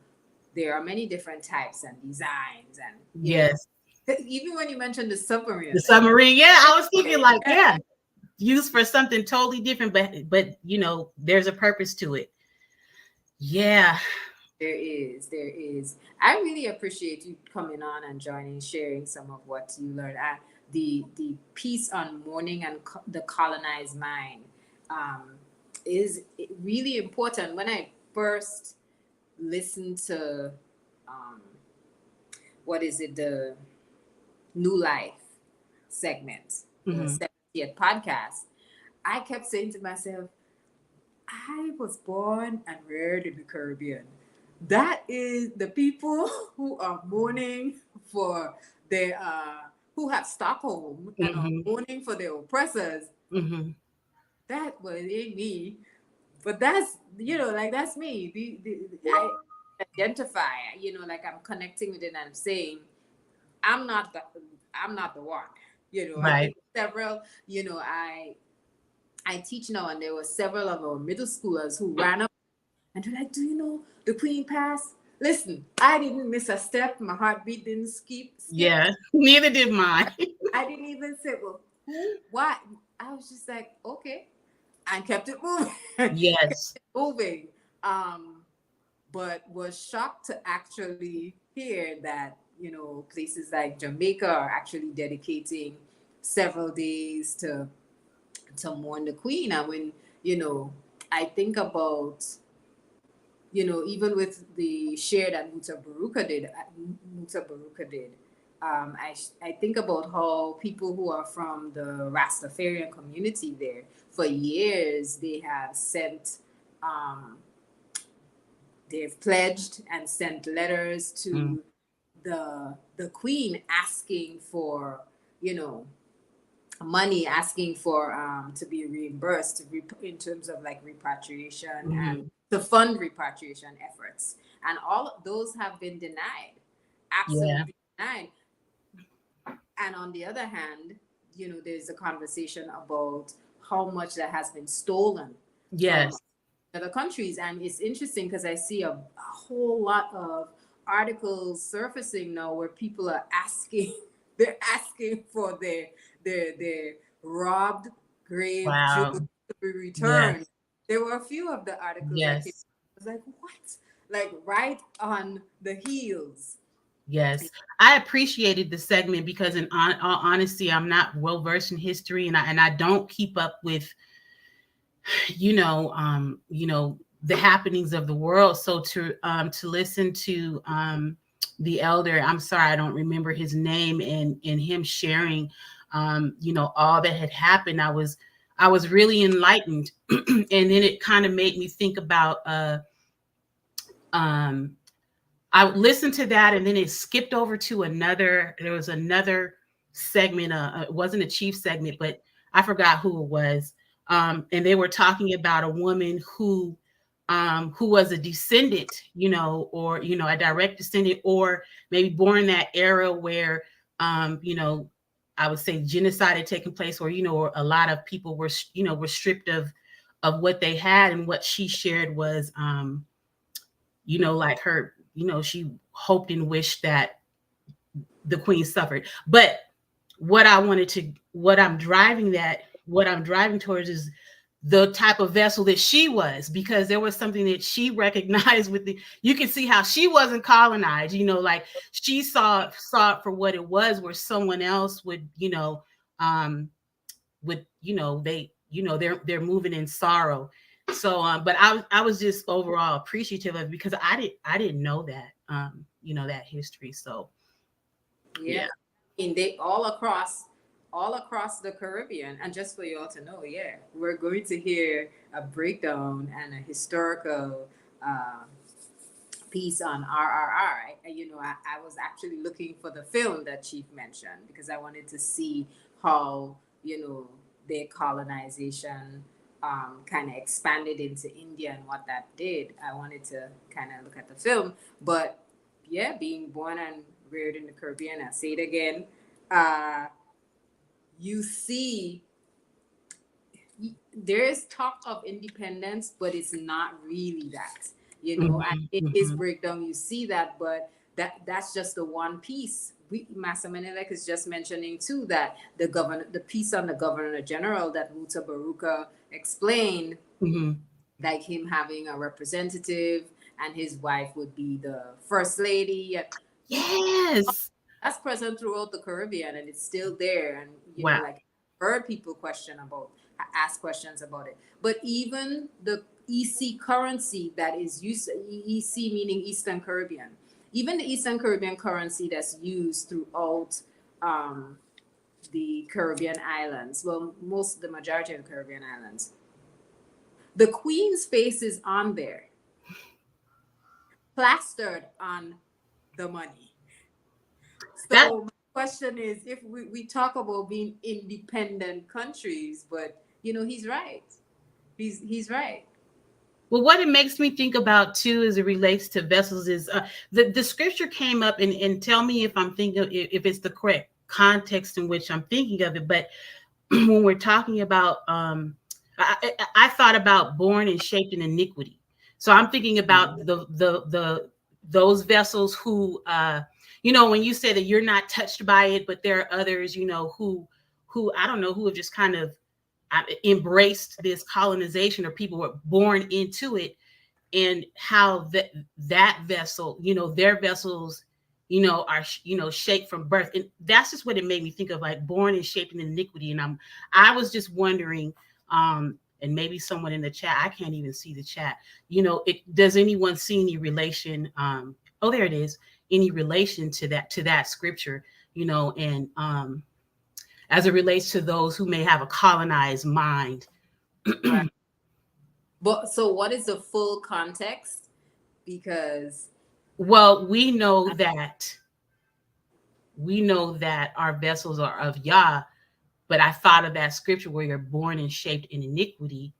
there are many different types and designs, and Yes. even when you mentioned the submarine, I The was like, submarine. Yeah, I was thinking, like, okay. yeah, used for something totally different, but there's a purpose to it. Yeah. There is. I really appreciate you coming on and joining, sharing some of what you learned. The piece on mourning and the colonized mind is really important. When I first listened to, um, what is it, the New Life segment, the Mm-hmm. 70th podcast, I kept saying to myself, I was born and reared in the Caribbean. That is the people who are mourning for their who have Stockholm and are Mm-hmm. mourning for their oppressors. Mm-hmm. That was ain't me. But that's, like that's me. I identify, like I'm connecting with it and I'm saying I'm not the I'm not the one. I Right. think several, I teach now, and there were several of our middle schoolers who ran up and they're like, "Do you know the Queen passed?" Listen, I didn't miss a step. My heartbeat didn't skip. Yeah. Neither did mine. I didn't even say, "Well, who? What?" I was just like, "Okay," and kept it moving, kept Yes. it moving. Um, but was shocked to actually hear that places like Jamaica are actually dedicating several days to mourn the Queen. And when you know I think about even with the share that Muta Baruka did, I think about how people who are from the Rastafarian community there for years they have sent um, they've pledged and sent letters Mm. to the Queen asking for you know money, asking for to be reimbursed in terms of like repatriation and Mm-hmm. to fund repatriation efforts, and all of those have been denied, Yeah. absolutely denied. And on the other hand, there's a conversation about how much that has been stolen from Yes. other countries. And it's interesting because I see a whole lot of articles surfacing now where people are asking, they're asking for their robbed grave jewels Wow. to be returned. Yes. There were a few of the articles that came. Yes. I was like, what? Like right on the heels. Yes, I appreciated the segment because, in all honesty, I'm not well versed in history, and I don't keep up with, the happenings of the world. So to listen to the elder, I'm sorry, I don't remember his name, and him sharing, all that had happened. I was really enlightened, and then it kind of made me think about um I listened to that, and then it skipped over to another. There was another segment. It wasn't a chief segment, but I forgot who it was. And they were talking about a woman who was a descendant, or a direct descendant, or maybe born in that era where, I would say genocide had taken place, or a lot of people were stripped of what they had, and what she shared was, like her, she hoped and wished that the Queen suffered. But what I'm driving towards is the type of vessel that she was, because there was something that she recognized you can see how she wasn't colonized, like she saw it for what it was, where someone else um, they're moving in sorrow. So but I was just overall appreciative of it, because I didn't know that, that history. So Yeah, yeah. I mean they all across the Caribbean. And just for you all to know, yeah, we're going to hear a breakdown and a historical uh, piece on RRR. I was actually looking for the film that Chief mentioned because I wanted to see how their colonization kind of expanded into India and what that did. I wanted to kind of look at the film, but yeah, being born and reared in the Caribbean, I say it again, uh, you see there is talk of independence, but it's not really that, and Hmm. in his Hmm. breakdown, you see that, but that's just the one piece. Massa Menelek is just mentioning too that the piece on the governor general that Muta Baruka explained, Hmm. like him having a representative and his wife would be the first lady. Yes. That's present throughout the Caribbean, and it's still there. And Wow. like heard people ask questions about it. But even the EC currency that is used, EC meaning Eastern Caribbean, even the Eastern Caribbean currency that's used throughout um, the Caribbean islands, well, the majority of the Caribbean islands, the Queen's face is on there. plastered on the money. That So my question is, if we talk about being independent countries, but he's right. He's right. well, what it makes me think about too, as it relates to vessels, is the scripture came up, and tell me if I'm thinking, if it's the correct context in which I'm thinking of it. But when we're talking about, I thought about born and shaped in iniquity. So I'm thinking about the those vessels who, when you say that you're not touched by it, but there are others, who I don't know, who have just kind of embraced this colonization, or people were born into it, and how that vessel, their vessels, are shaped from birth. And that's just what it made me think of, like born and shaped in iniquity. And I was just wondering, and maybe someone in the chat, I can't even see the chat, does anyone see any relation, oh, there it is, any relation to that scripture, and as it relates to those who may have a colonized mind. Right. But so what is the full context? Because Well, we know that our vessels are of Yah, but I thought of that scripture where you're born and shaped in iniquity.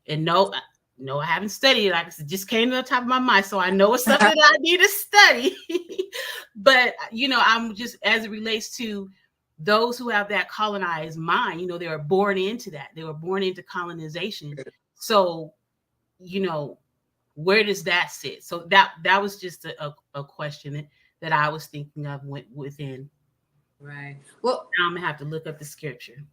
And no, I haven't studied it. Like I said, just came to the top of my mind. So I know it's something that I need to study. But, I'm just, as it relates to those who have that colonized mind, they were born into that. They were born into colonization. So, where does that sit? So that was just a question that I was thinking of within. right. Well, Now I'm gonna have to look up the scripture.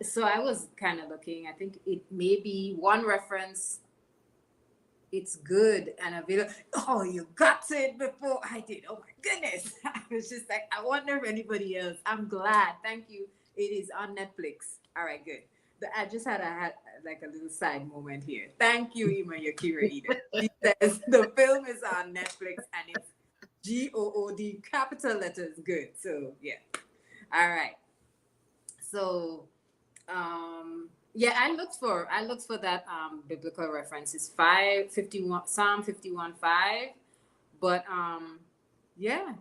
so I was kind of looking. I think it may be one reference. It's good and a video. Oh, you got to it before I did. Oh my goodness! I was just like, I wonder if anybody else. I'm glad. Thank you. It is on Netflix. All right, good. I just had like a little side moment here. Thank you, Ima Yakira Eden. She says the film is on Netflix and it's GOOD capital letters. Good. So yeah. All right. So yeah, I looked for that biblical reference. It's 551, Psalm 51:5. But yeah,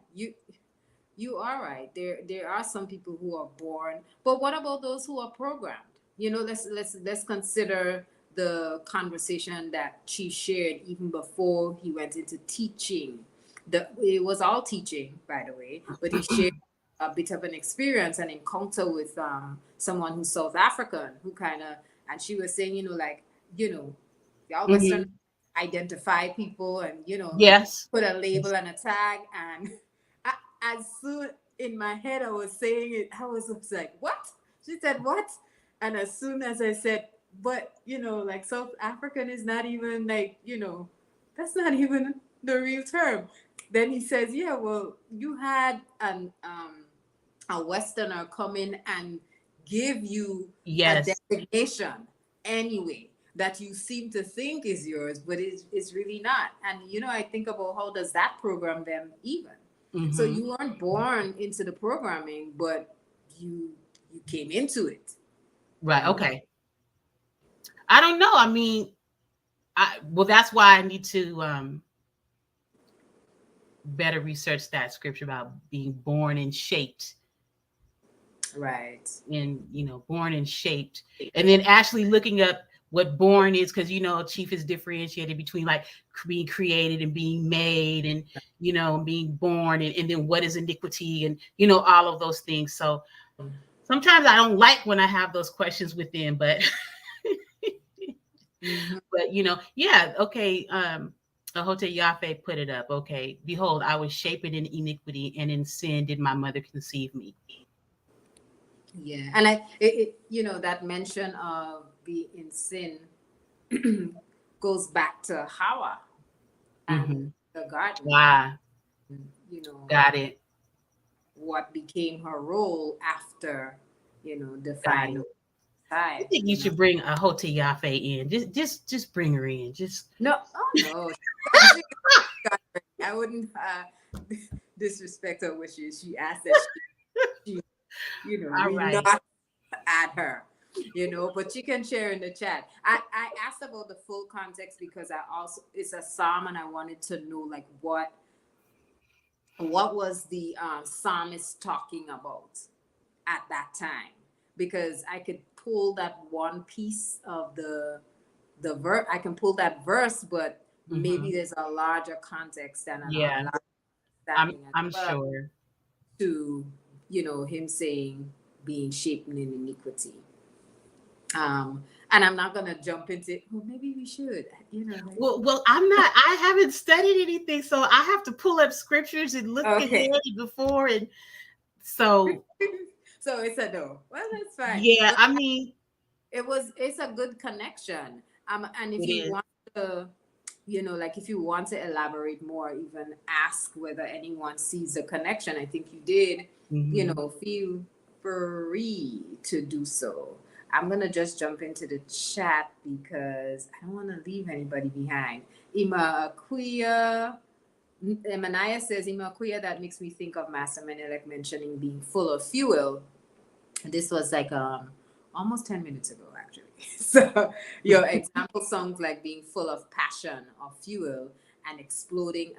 you are right. There are some people who are born, but what about those who are programmed? Let's consider the conversation that she shared even before he went into teaching. It was all teaching, by the way, but he shared a bit of an experience, an encounter with someone who's South African, who kind of, and she was saying, like, y'all Western Mhm. identify people and Yes. put a label and a tag, and as soon in my head I was saying it, I was just like, what? She said what? And as soon as I said, but like South African is not even like, that's not even the real term. Then he says, yeah, well, you had a Westerner come in and give you a Yes. designation anyway that you seem to think is yours, but it's really not. And I think about how does that program them even. So Hmm. you weren't born into the programming, but you came into it. Right. Okay. I don't know. I mean, that's why I need to better research that scripture about being born and shaped, Right. born and shaped, and then actually looking up what born is, because Chief is differentiated between like being created and being made, and being born, and then what is iniquity, and all of those things. So sometimes I don't like when I have those questions within, but Mm-hmm. but yeah, okay. Ahote Yafe put it up. Okay, behold, I was shapen in iniquity, and in sin did my mother conceive me. Yeah, and that mention of being in sin goes back to Hawa and Mm-hmm. the garden. Wow, You know got it, what became her role after got defying the it. I side. think you should bring Ahote Yafe in. Just bring her in. Just No, oh no, I wouldn't disrespect her wishes. She asked that she all we right. not add her. But you can share in the chat. I asked about the full context because I also, it's a psalm and I wanted to know like what was the psalmist talking about at that time, because I could pull that one piece of the verse. I can pull that verse, but maybe there's a larger context and a Yeah, larger I'm understanding as I'm well sure. to him saying being shapen in iniquity. And I'm not gonna jump into. Well, maybe we should. Well, I'm not. I haven't studied anything, so I have to pull up scriptures and look Okay. ahead before, and so So it's a no. Well, that's fine. yeah. But I mean, it's a good connection. And if it you is. want to, like if you want to elaborate more, even ask whether anyone sees the connection. I think you did. Mhm. Feel free to do so. I'm gonna just jump into the chat because I don't want to leave anybody behind. Ima Akuya, Emanaya says, Ima Akuya, that makes me think of Master Menelik mentioning being full of fuel. This was like almost 10 minutes ago, actually. So your example sounds like being full of passion or fuel and exploding,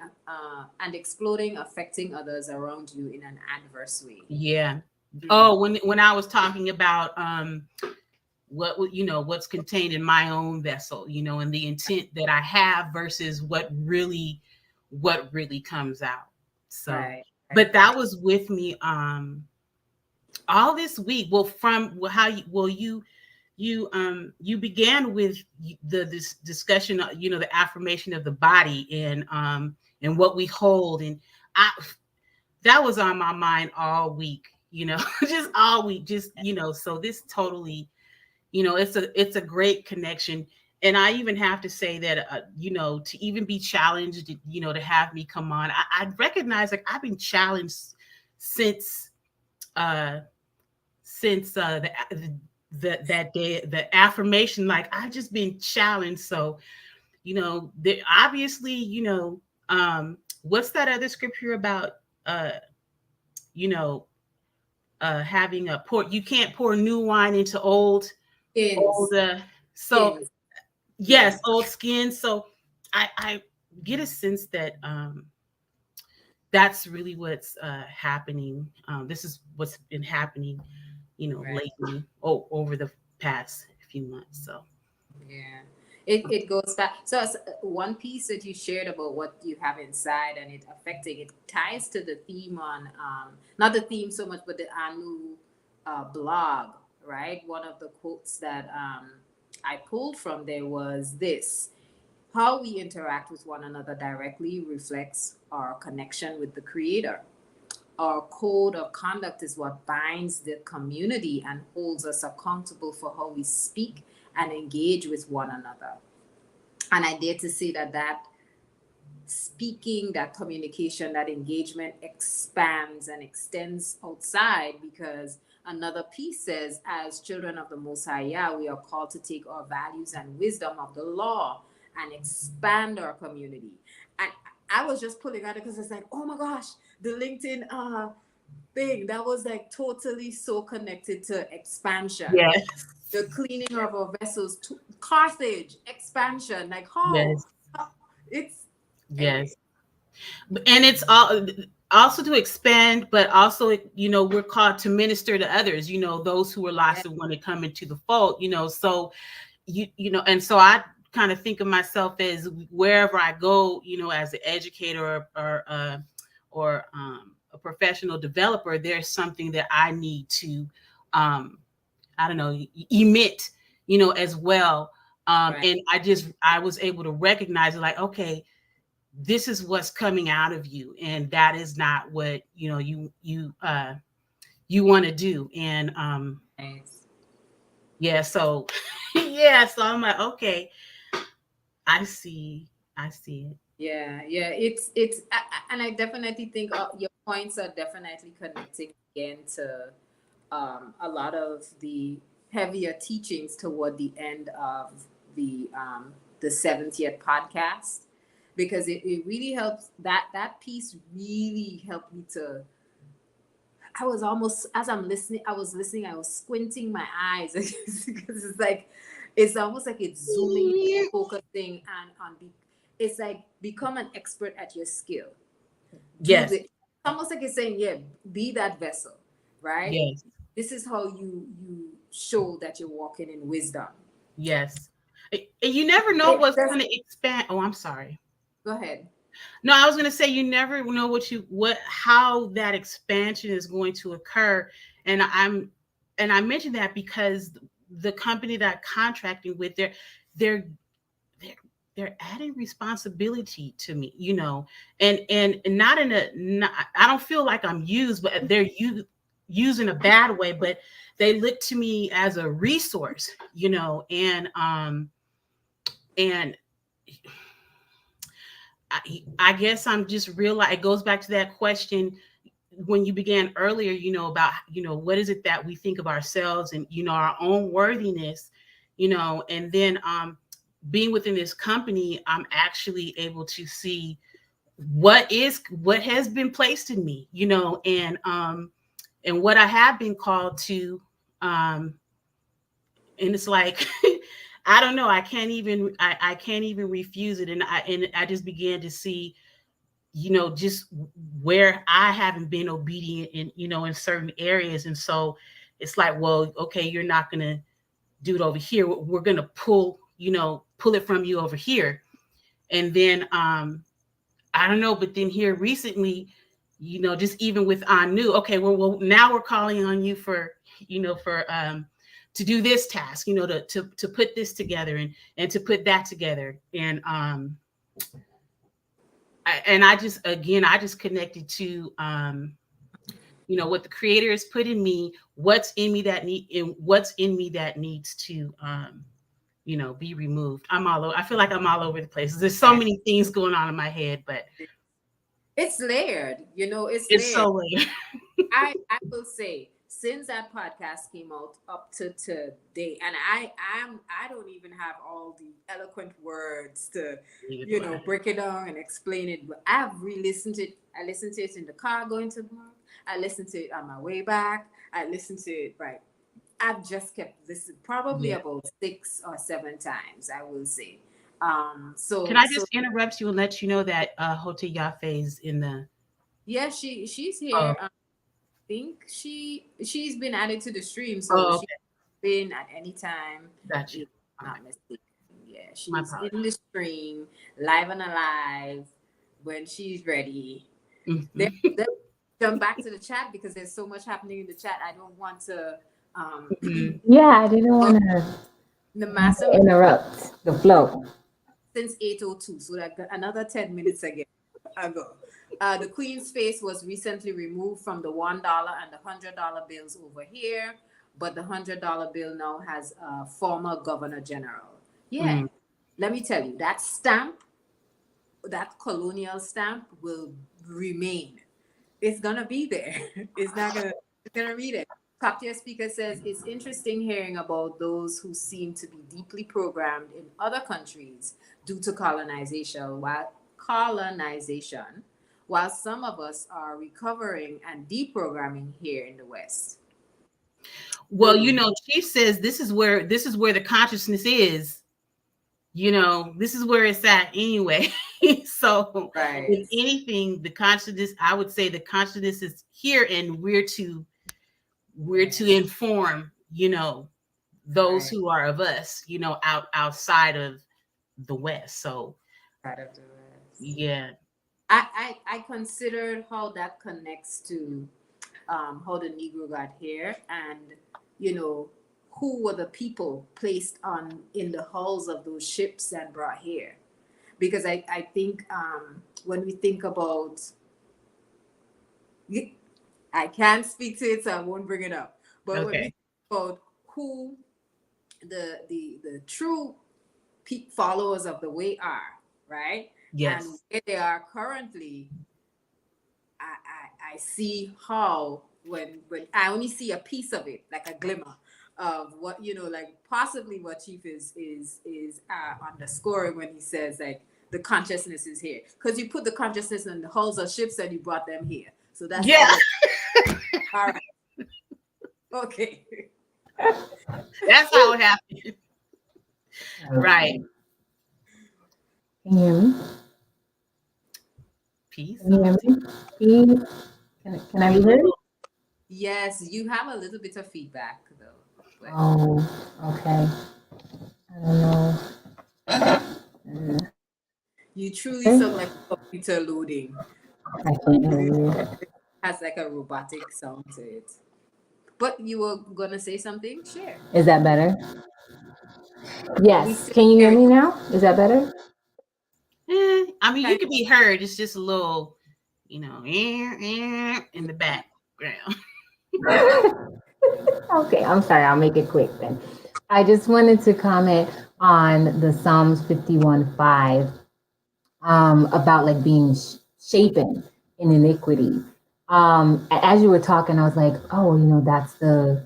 affecting others around you in an adverse way. Yeah. Mm. Oh, when I was talking about what's contained in my own vessel, and the intent that I have versus what really comes out. So, Right, right, but that right. was with me all this week. Well, from how you began with this discussion, the affirmation of the body and what we hold, and I that was on my mind all week, just all week, just so this totally, it's a great connection. And I even have to say that to even be challenged, to have me come on, I recognize like I've been challenged since uh that day, the affirmation, like I've just been challenged. So obviously, what's that other scripture about uh you know having a pour, you can't pour new wine into old Skins, so skins. Yeah. yes, old skin. So I get a sense that that's really what's happening. This is what's been happening, Right. lately, over the past few months. So Yeah. It goes back. So one piece that you shared about what you have inside and it affecting it ties to the theme on not the theme so much, but the Anu blog, right? One of the quotes that I pulled from there was this: how we interact with one another directly reflects our connection with the Creator. Our code of conduct is what binds the community and holds us accountable for how we speak and engage with one another. And I dare to say that speaking, that communication, that engagement expands and extends outside, because another piece says, as children of the Most High Yah, we are called to take our values and wisdom of the law and expand our community. And I was just pulling at it because it's like, oh my gosh, the LinkedIn thing that was like totally so connected to expansion. yes, The cleaning of our vessels to Carthage, expansion, like how? yes, It's anyway. yes. And it's all also to expand, but also, we're called to minister to others, those who are Yeah, lost and want to come into the fold, so and so I kind of think of myself as wherever I go, as an educator or a professional developer, there's something that I need to I don't know, emit, as well. right. And I was able to recognize it, like, okay, this is what's coming out of you, and that is not what you want to do. And Nice. yeah, so yeah, so I'm like, okay, I see, I see it. Yeah, yeah. And I definitely think your points are definitely connecting again to a lot of the heavier teachings toward the end of the 70th podcast, because it really helps, that piece really helped me to I was almost, as I'm listening, I was squinting my eyes because it's like, it's almost like it's zooming, focusing, and it's like become an expert at your skill. Do Yes. the, almost like it's saying, yeah, be that vessel, right? Yes. This is how you show that you're walking in wisdom. Yes. And you never know It what's does, going to expand. Oh, I'm sorry. go ahead. No, I was going to say you never know how that expansion is going to occur, and I mentioned that because the company that I'm contracting with, they're they're they're adding responsibility to me, and not in a not, I don't feel like I'm used, but used in a bad way, but they look to me as a resource, and I guess I'm just it goes back to that question when you began earlier, about, what is it that we think of ourselves and, our own worthiness, and then being within this company, I'm actually able to see what has been placed in me, and what I have been called to. And it's like, I don't know, I can't even refuse it. And I just began to see, just where I haven't been obedient in, in certain areas. And so it's like, well, okay, you're not going to do it over here. We're going to pull it from you over here. And then, I don't know, but then here recently, just even with Anu, okay, well, now we're calling on you for, to do this task, to put this together and to put that together. And, I just connected to, what the creator has put in me, what's in me that needs to, be removed. I feel like I'm all over the place. There's so Right. many things going on in my head, but It's layered, it's it's layered. so late. I will say, since that podcast came out up to today, and I don't even have all the eloquent words to, break it down and explain it, but I've re-listened to it. I listened to it in the car going to work. I listened to it on my way back. I listened to it, right. I've just kept listening probably Yeah. about 6 or 7 times, I will say. Can So I just interrupt you and let you know that Hote Yafe is in the. yeah, she's Oh, here. Think she's been added to the stream, so oh, she's okay. been at any time, Got you. if All I'm right. not mistaken. Yeah, My she's apologies. in the stream, live and alive, when she's ready. Then Mhm. let's jump back to the chat because there's so much happening in the chat. I don't want to Mhm. Yeah, I didn't go want to the massive interrupt the flow. since 8:02, so like another 10 minutes ago. The Queen's face was recently removed from the $1 and the $100 bills over here, but the $100 bill now has a former Governor General. Yeah, Mm. let me tell you, that stamp, that colonial stamp, will remain. It's gonna be there. It's not gonna. It's gonna read it. Top tier speaker says it's interesting hearing about those who seem to be deeply programmed in other countries due to colonization, while some of us are recovering and deprogramming here in the West. Well, Chief says this is where the consciousness is. This is where it's at anyway. So, Right. if anything, the consciousness, I would say, the consciousness is here, and we're to Yes. inform, those Right. who are of us, outside of the West. So, Part of the West. yeah. I considered how that connects to how the Negro got here, and you know who were the people placed on in the hulls of those ships and brought here. Because I think when we think about, I can't speak to it, so I won't bring it up. But when we Okay. think about who the true followers of the way are, right, and Yes. where they are currently, I see how when I only see a piece of it, like a glimmer of what, like possibly what Chief is underscoring when he says like the consciousness is here, because you put the consciousness in the hulls of ships and you brought them here, so that's Yeah. our All right. Okay. That's how it happened. Right. Can you hear me? Peace. Can you hear me? Please? Can I be heard? Yes, you have a little bit of feedback though. But Oh, okay. I don't know. you truly Okay. sound like a computer loading. I can't hear you. Has like a robotic sound to it. But you were gonna say something? Share. Is that better? We Yes. still Can you hear hear me now? Is that better? I mean, you kind could be heard. It's just a little, in the background. Okay, I'm sorry. I'll make it quick then. I just wanted to comment on the Psalms 51:5 about like being shapen in iniquity. As you were talking, I was like, oh, that's the,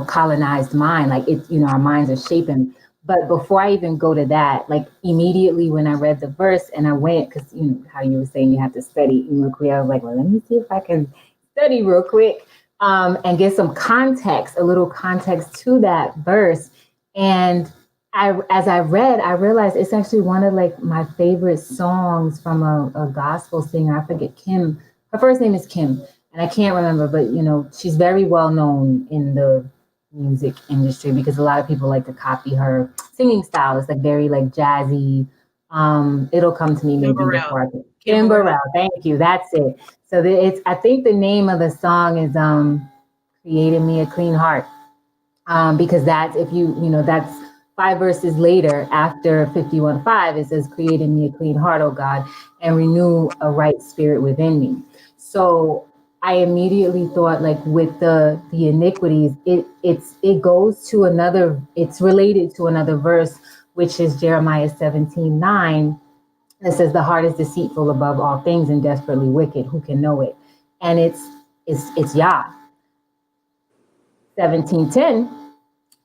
colonized mind. Like it's, our minds are shapen. But before I even go to that, like immediately when I read the verse and I went, because how you were saying you have to study real quick, I was like, well, let me see if I can study real quick and get some context, a little context to that verse. And as I read, I realized it's actually one of like my favorite songs from a gospel singer. I forget Kim. Her first name is Kim, and I can't remember, but she's very well known in the music industry because a lot of people like to copy her singing style. It's like very like jazzy. It'll come to me maybe Kimberell. before I can. Kimberell. Kimberell, thank you. That's it. So it's. I think the name of the song is "Created Me a Clean Heart." Because that's if that's 5 verses later after 51:5 it says create in me a clean heart, oh God, and renew a right spirit within me. So I immediately thought like with the iniquities, it goes to another, it's related to another verse, which is Jeremiah 17:9, that says the heart is deceitful above all things and desperately wicked, who can know it? And it's Yah. 17:10,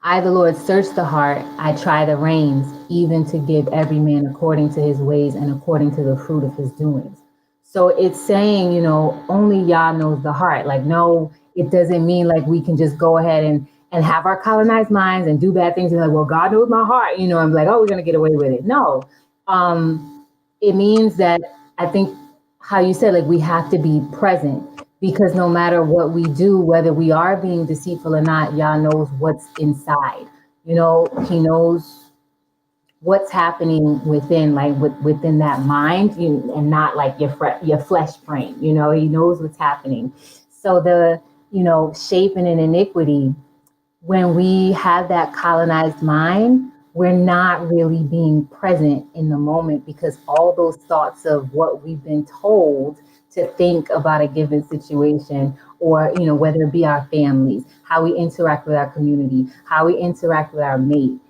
I, the Lord, search the heart, I try the reins, even to give every man according to his ways and according to the fruit of his doings. So it's saying, only Yah knows the heart. Like, no, it doesn't mean like we can just go ahead and have our colonized minds and do bad things and like, well, God knows my heart, and like, oh, we're gonna get away with it. No. It means that I think how you said, like, we have to be present because no matter what we do, whether we are being deceitful or not, Yah knows what's inside. He knows what's happening within, like within that mind, and not like your flesh brain. He knows what's happening. So the shaping in iniquity, when we have that colonized mind, we're not really being present in the moment because all those thoughts of what we've been told to think about a given situation, or whether it be our families, how we interact with our community, how we interact with our mate,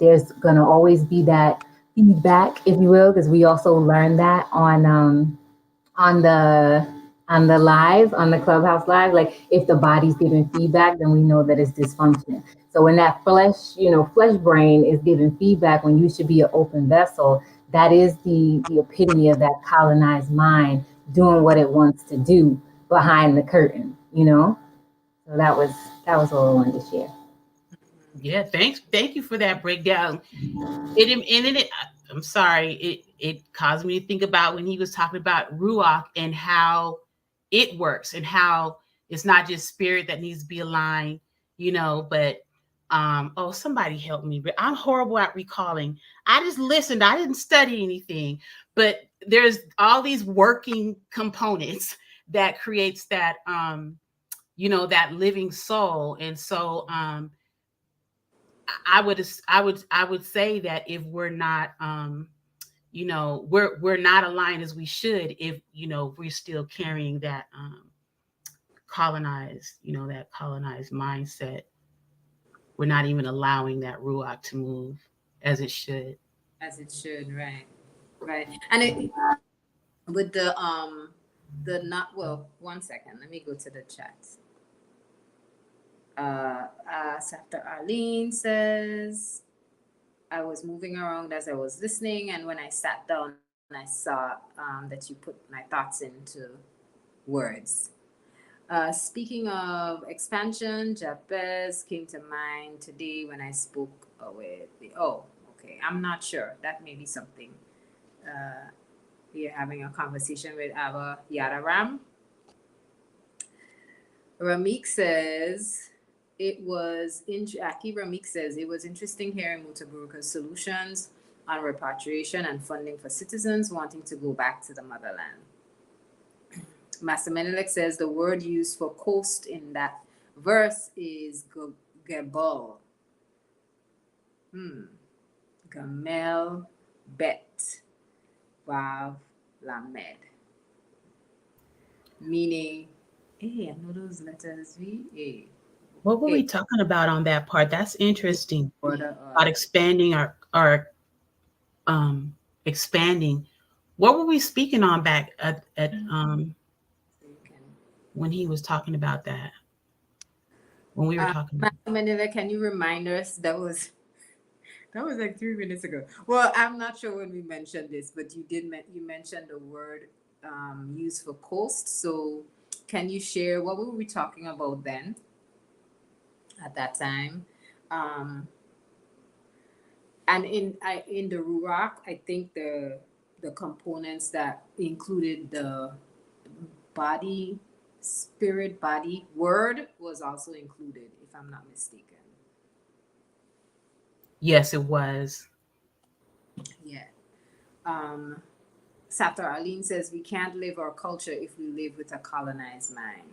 there's gonna always be that feedback, if you will, because we also learned that on the live, on the clubhouse live, like if the body's giving feedback, then we know that it's dysfunction. So when that flesh brain is giving feedback when you should be an open vessel, that is the epitome of that colonized mind doing what it wants to do behind the curtain. So that was all I wanted to share. Yeah, thank you for that breakdown. I'm sorry, it caused me to think about when he was talking about ruach and how it works and how it's not just spirit that needs to be aligned, but oh, somebody help me. But I'm horrible at recalling. I just listened, I didn't study anything, but there's all these working components that creates that that living soul. And so I would say that if we're not we're not aligned as we should, if we're still carrying that colonized mindset, we're not even allowing that ruach to move as it should. as it should, right? Right. And it with the not well, 1 second, let me go to the chat. After Arlene says, I was moving around as I was listening, and when I sat down, I saw that you put my thoughts into words. Speaking of expansion, Jabez came to mind today when I spoke with the. Oh, okay. I'm not sure. That may be something. We're having a conversation with our Yadaram. Ramik says Aki Ramik says it was interesting hearing Mutaburuka's solutions on repatriation and funding for citizens wanting to go back to the motherland. Master Menelik says the word used for coast in that verse is Gebal. Gamel Bet Vav Lamed. Meaning, hey, I know those letters V A. What were we talking about on that part? That's interesting. Order About expanding our expanding. What were we speaking on back at when he was talking about that? When we were talking about Manila, can you remind us that was like 3 minutes ago. Well, I'm not sure when we mentioned this, but you mentioned the word used for coast. So can you share what were we talking about then at that time? And in the Ruach, I think the components that included the body, spirit, body, word was also included, if I'm not mistaken. Yes, it was. Yeah. Saptar Arlene says we can't live our culture if we live with a colonized mind.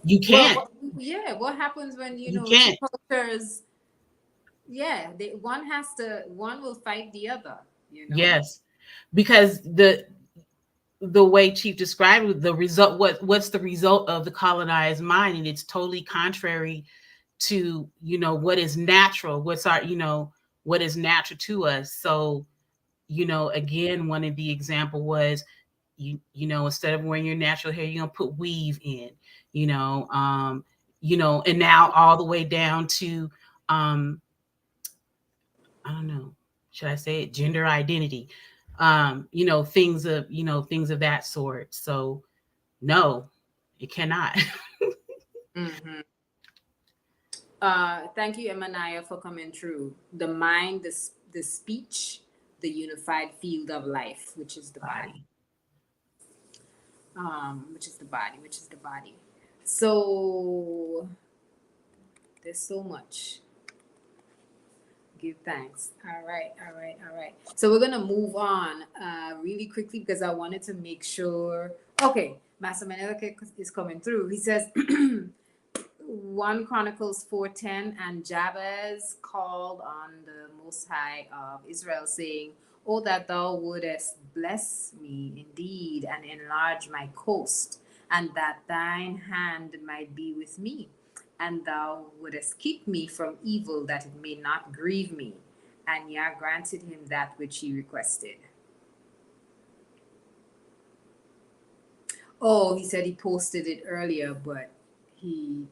You can't. Well, what happens when you know can't. cultures? Yeah, one will fight the other. You know. Yes, because the way Chief described it, the result, what's the result of the colonized mind, and it's totally contrary to what is natural, what is natural to us. So again, one of the example was instead of wearing your natural hair, you're gonna put weave in, and now all the way down to I don't know, should I say it, gender identity, things of that sort. So no, it cannot. Mm-hmm. Thank you, Emanaya, for coming through. The mind, the speech, the unified field of life, which is the body. Which is the body. So there's so much. Give thanks. All right. So we're gonna move on really quickly because I wanted to make sure. Okay, Master Meneleke is coming through. He says 1 Chronicles 4:10, and Jabez called on the Most High of Israel, saying, "Oh, that thou wouldest bless me indeed, and enlarge my coast, and that thine hand might be with me, and thou wouldest keep me from evil, that it may not grieve me." And Yah granted him that which he requested. Oh, he said he posted it earlier, but he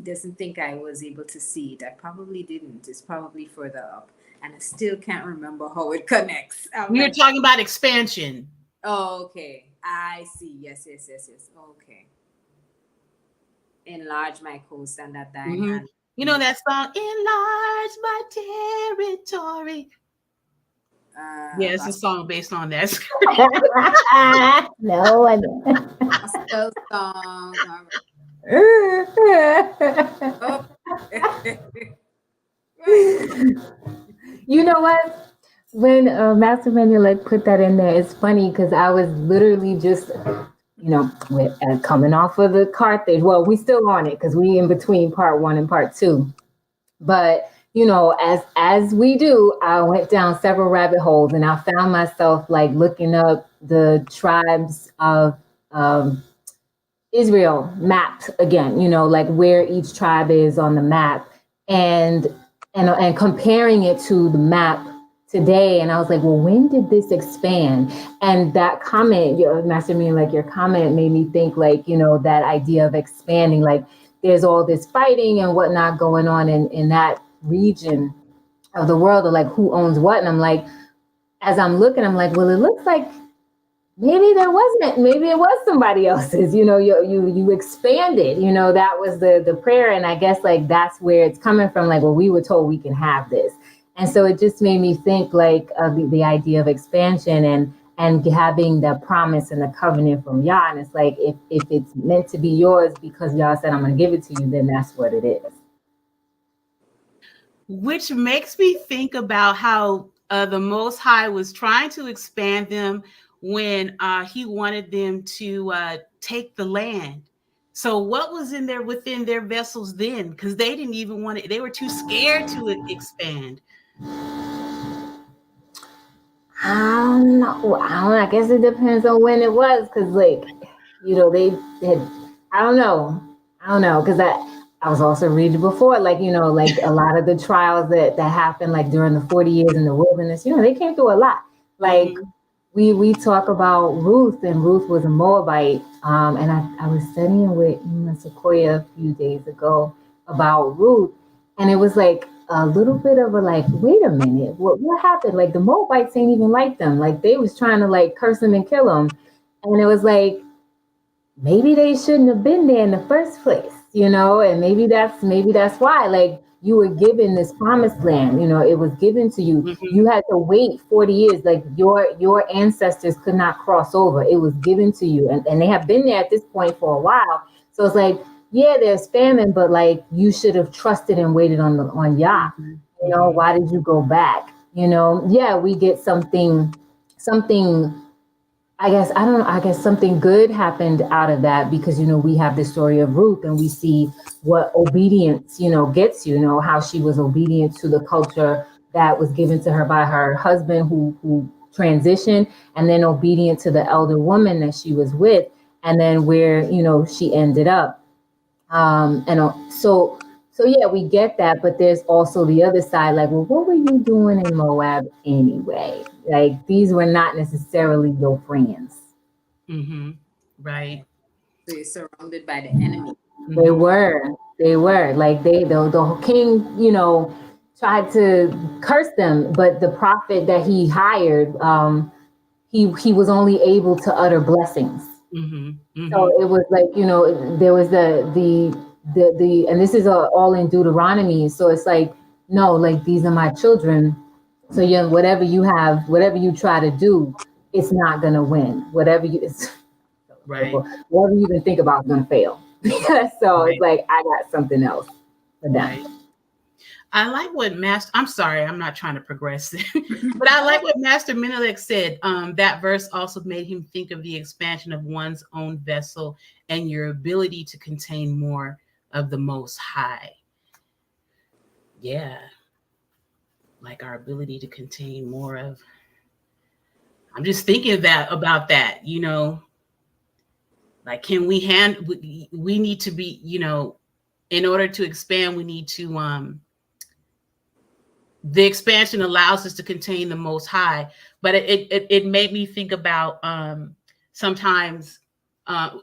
doesn't think I was able to see it. I probably didn't. It's probably further up. And I still can't remember how it connects. We were talking about expansion. Oh, okay. I see. Yes. Okay. Enlarge my coast, and that thine hand. You know that song, Enlarge My Territory. Yeah, it's a song based on that. No, I don't. Gospel song. Oh. You know what? When Master Manuel put that in there, it's funny because I was literally just, coming off of the Carthage. Well, we still on it because we in between part 1 and part 2. But as we do, I went down several rabbit holes, and I found myself like looking up the tribes of Israel mapped again, like where each tribe is on the map, and comparing it to the map today. And I was like, well, when did this expand? And that comment, Master Me, like your comment made me think like, that idea of expanding, like there's all this fighting and whatnot going on in that region of the world, of like who owns what. And I'm like, as I'm looking, I'm like, well, it looks like maybe there wasn't, maybe it was somebody else's, you expanded, that was the prayer. And I guess like that's where it's coming from, like, well, we were told we can have this. And so it just made me think like of the idea of expansion and having the promise and the covenant from Yah. And it's like if it's meant to be yours because Yah said I'm gonna give it to you, then that's what it is. Which makes me think about how the Most High was trying to expand them when he wanted them to take the land. So what was in there within their vessels then? Because they didn't even want it. They were too scared to expand. I guess it depends on when it was, because like, they had, I don't know. Because I was also reading before, like, like a lot of the trials that happened like during the 40 years in the wilderness, they came through a lot. Like we talk about Ruth, and Ruth was a Moabite. And I was studying with Sequoia a few days ago about Ruth, and it was like a little bit of a like, wait a minute, what happened? Like the Moabites ain't even like them. Like they was trying to like curse them and kill them. And it was like, maybe they shouldn't have been there in the first place, and maybe that's why, like, you were given this promised land, it was given to you. You had to wait 40 years, like your ancestors could not cross over. It was given to you, and they have been there at this point for a while. So it's like, yeah, there's famine, but like you should have trusted and waited on Yah. Why did you go back? Yeah, we get something. I guess something good happened out of that, because we have the story of Ruth, and we see what obedience gets how she was obedient to the culture that was given to her by her husband, who transitioned, and then obedient to the elder woman that she was with, and then where she ended up. And so yeah, we get that, but there's also the other side, like, well, what were you doing in Moab anyway? Like, these were not necessarily your friends. Right. So you're surrounded by the enemy. They were like the king, tried to curse them, but the prophet that he hired, he was only able to utter blessings. So it was like, there was and this is all in Deuteronomy. So it's like, no, like, these are my children. So whatever you have, whatever you try to do, it's not gonna win. Right. Whatever you even think about is gonna fail. So it's like, I got something else for them. Right. I like what I'm sorry, I'm not trying to progress, but I like what Master Menelik said. That verse also made him think of the expansion of one's own vessel and your ability to contain more of the Most High. Yeah. Like our ability to contain more of. I'm just thinking about that, like, can we we need to be, in order to expand, we need to, the expansion allows us to contain the Most High. But it made me think about sometimes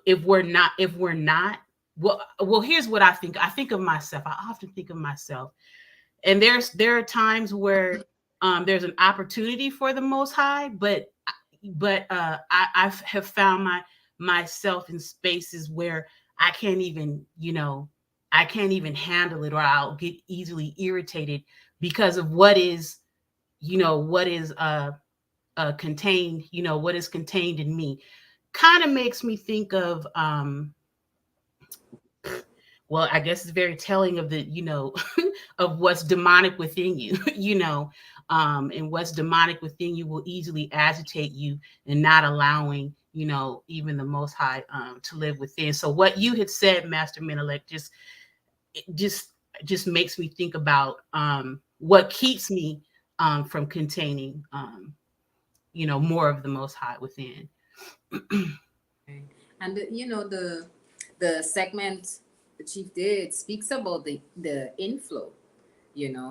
if we're not, well, here's what I think of myself. I often think of myself, and there are times where there's an opportunity for the Most High, but I have found myself in spaces where I can't even, handle it, or I'll get easily irritated because of what is contained, what is contained in me. Kind of makes me think of well, I guess it's very telling of the, of what's demonic within you, and what's demonic within you will easily agitate you and not allowing, even the Most High to live within. So what you had said, Master Menelik, just makes me think about what keeps me from containing, more of the Most High within. And the segment the chief did speaks about the inflow,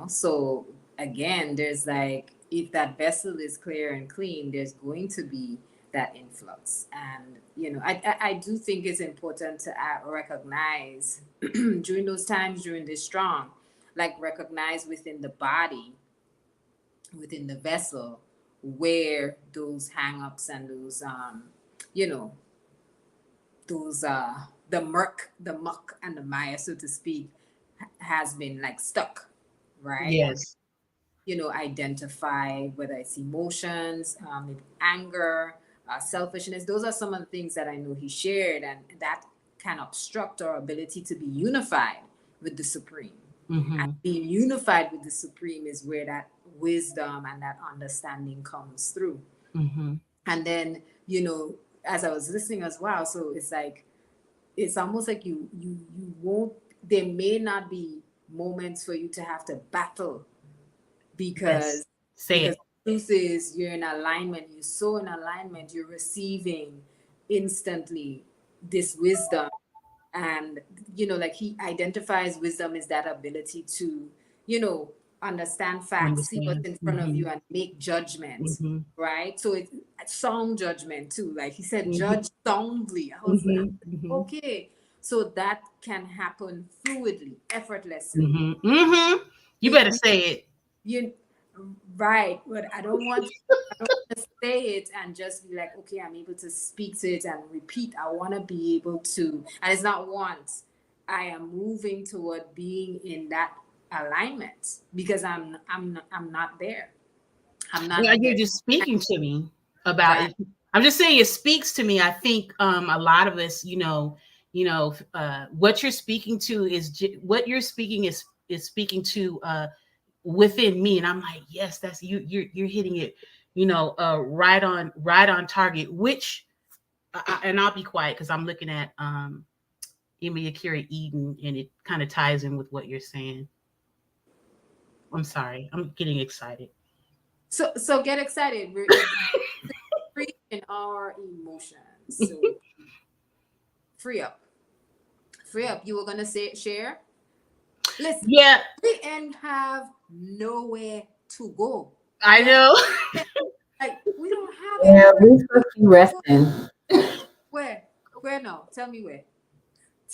So again, there's like, if that vessel is clear and clean, there's going to be that influx. And I do think it's important to recognize during those times, during this storm, like, recognize within the body, within the vessel, where those hang-ups and those you know, those the muck and the mire, so to speak, has been like stuck, right? Yes. You know, identify whether it's emotions, maybe anger, selfishness. Those are some of the things that I know he shared, and that can obstruct our ability to be unified with the Supreme. And Mm-hmm. being unified with the Supreme is where that wisdom and that understanding comes through. Mm-hmm. And then, you know, as I was listening as well, so it's like it's almost like you won't. There may not be moments for you to have to battle Yes. because Say it. the truth is you're in alignment, you're so in alignment, you're receiving instantly this wisdom. And you know, like he identifies wisdom is that ability to, you know, understand facts, see what's Understand. in front of Mm-hmm. you and make judgments, Mm-hmm. right? So it's sound judgment too, like he said, Mm-hmm. judge soundly. I was like, Mm-hmm. Mm-hmm. okay, so that can happen fluidly, effortlessly. Mm-hmm. Mm-hmm. You we, better we say it. you right, but I don't want to say it and just be like, okay, I'm able to speak to it and repeat. I want to be able to, and it's not once. I am moving toward being in that alignment because I'm not there. I'm not Well, you're there. just speaking to me about Right. it. I'm just saying it speaks to me. I think a lot of us, what you're speaking to what you're speaking is speaking to within me, and I'm like, yes, that's you. You're hitting it, right on target. Which, and I'll be quiet because I'm looking at Emma Yakira Eden, and it kind of ties in with what you're saying. I'm sorry, I'm getting excited. So get excited. We're free in our emotions. So free up. Free up. You were gonna say share? Listen, Yeah, we and have nowhere to go. I That's know. like we don't have Yeah, anywhere we supposed to be to go. resting. Where? Where now? Tell me where.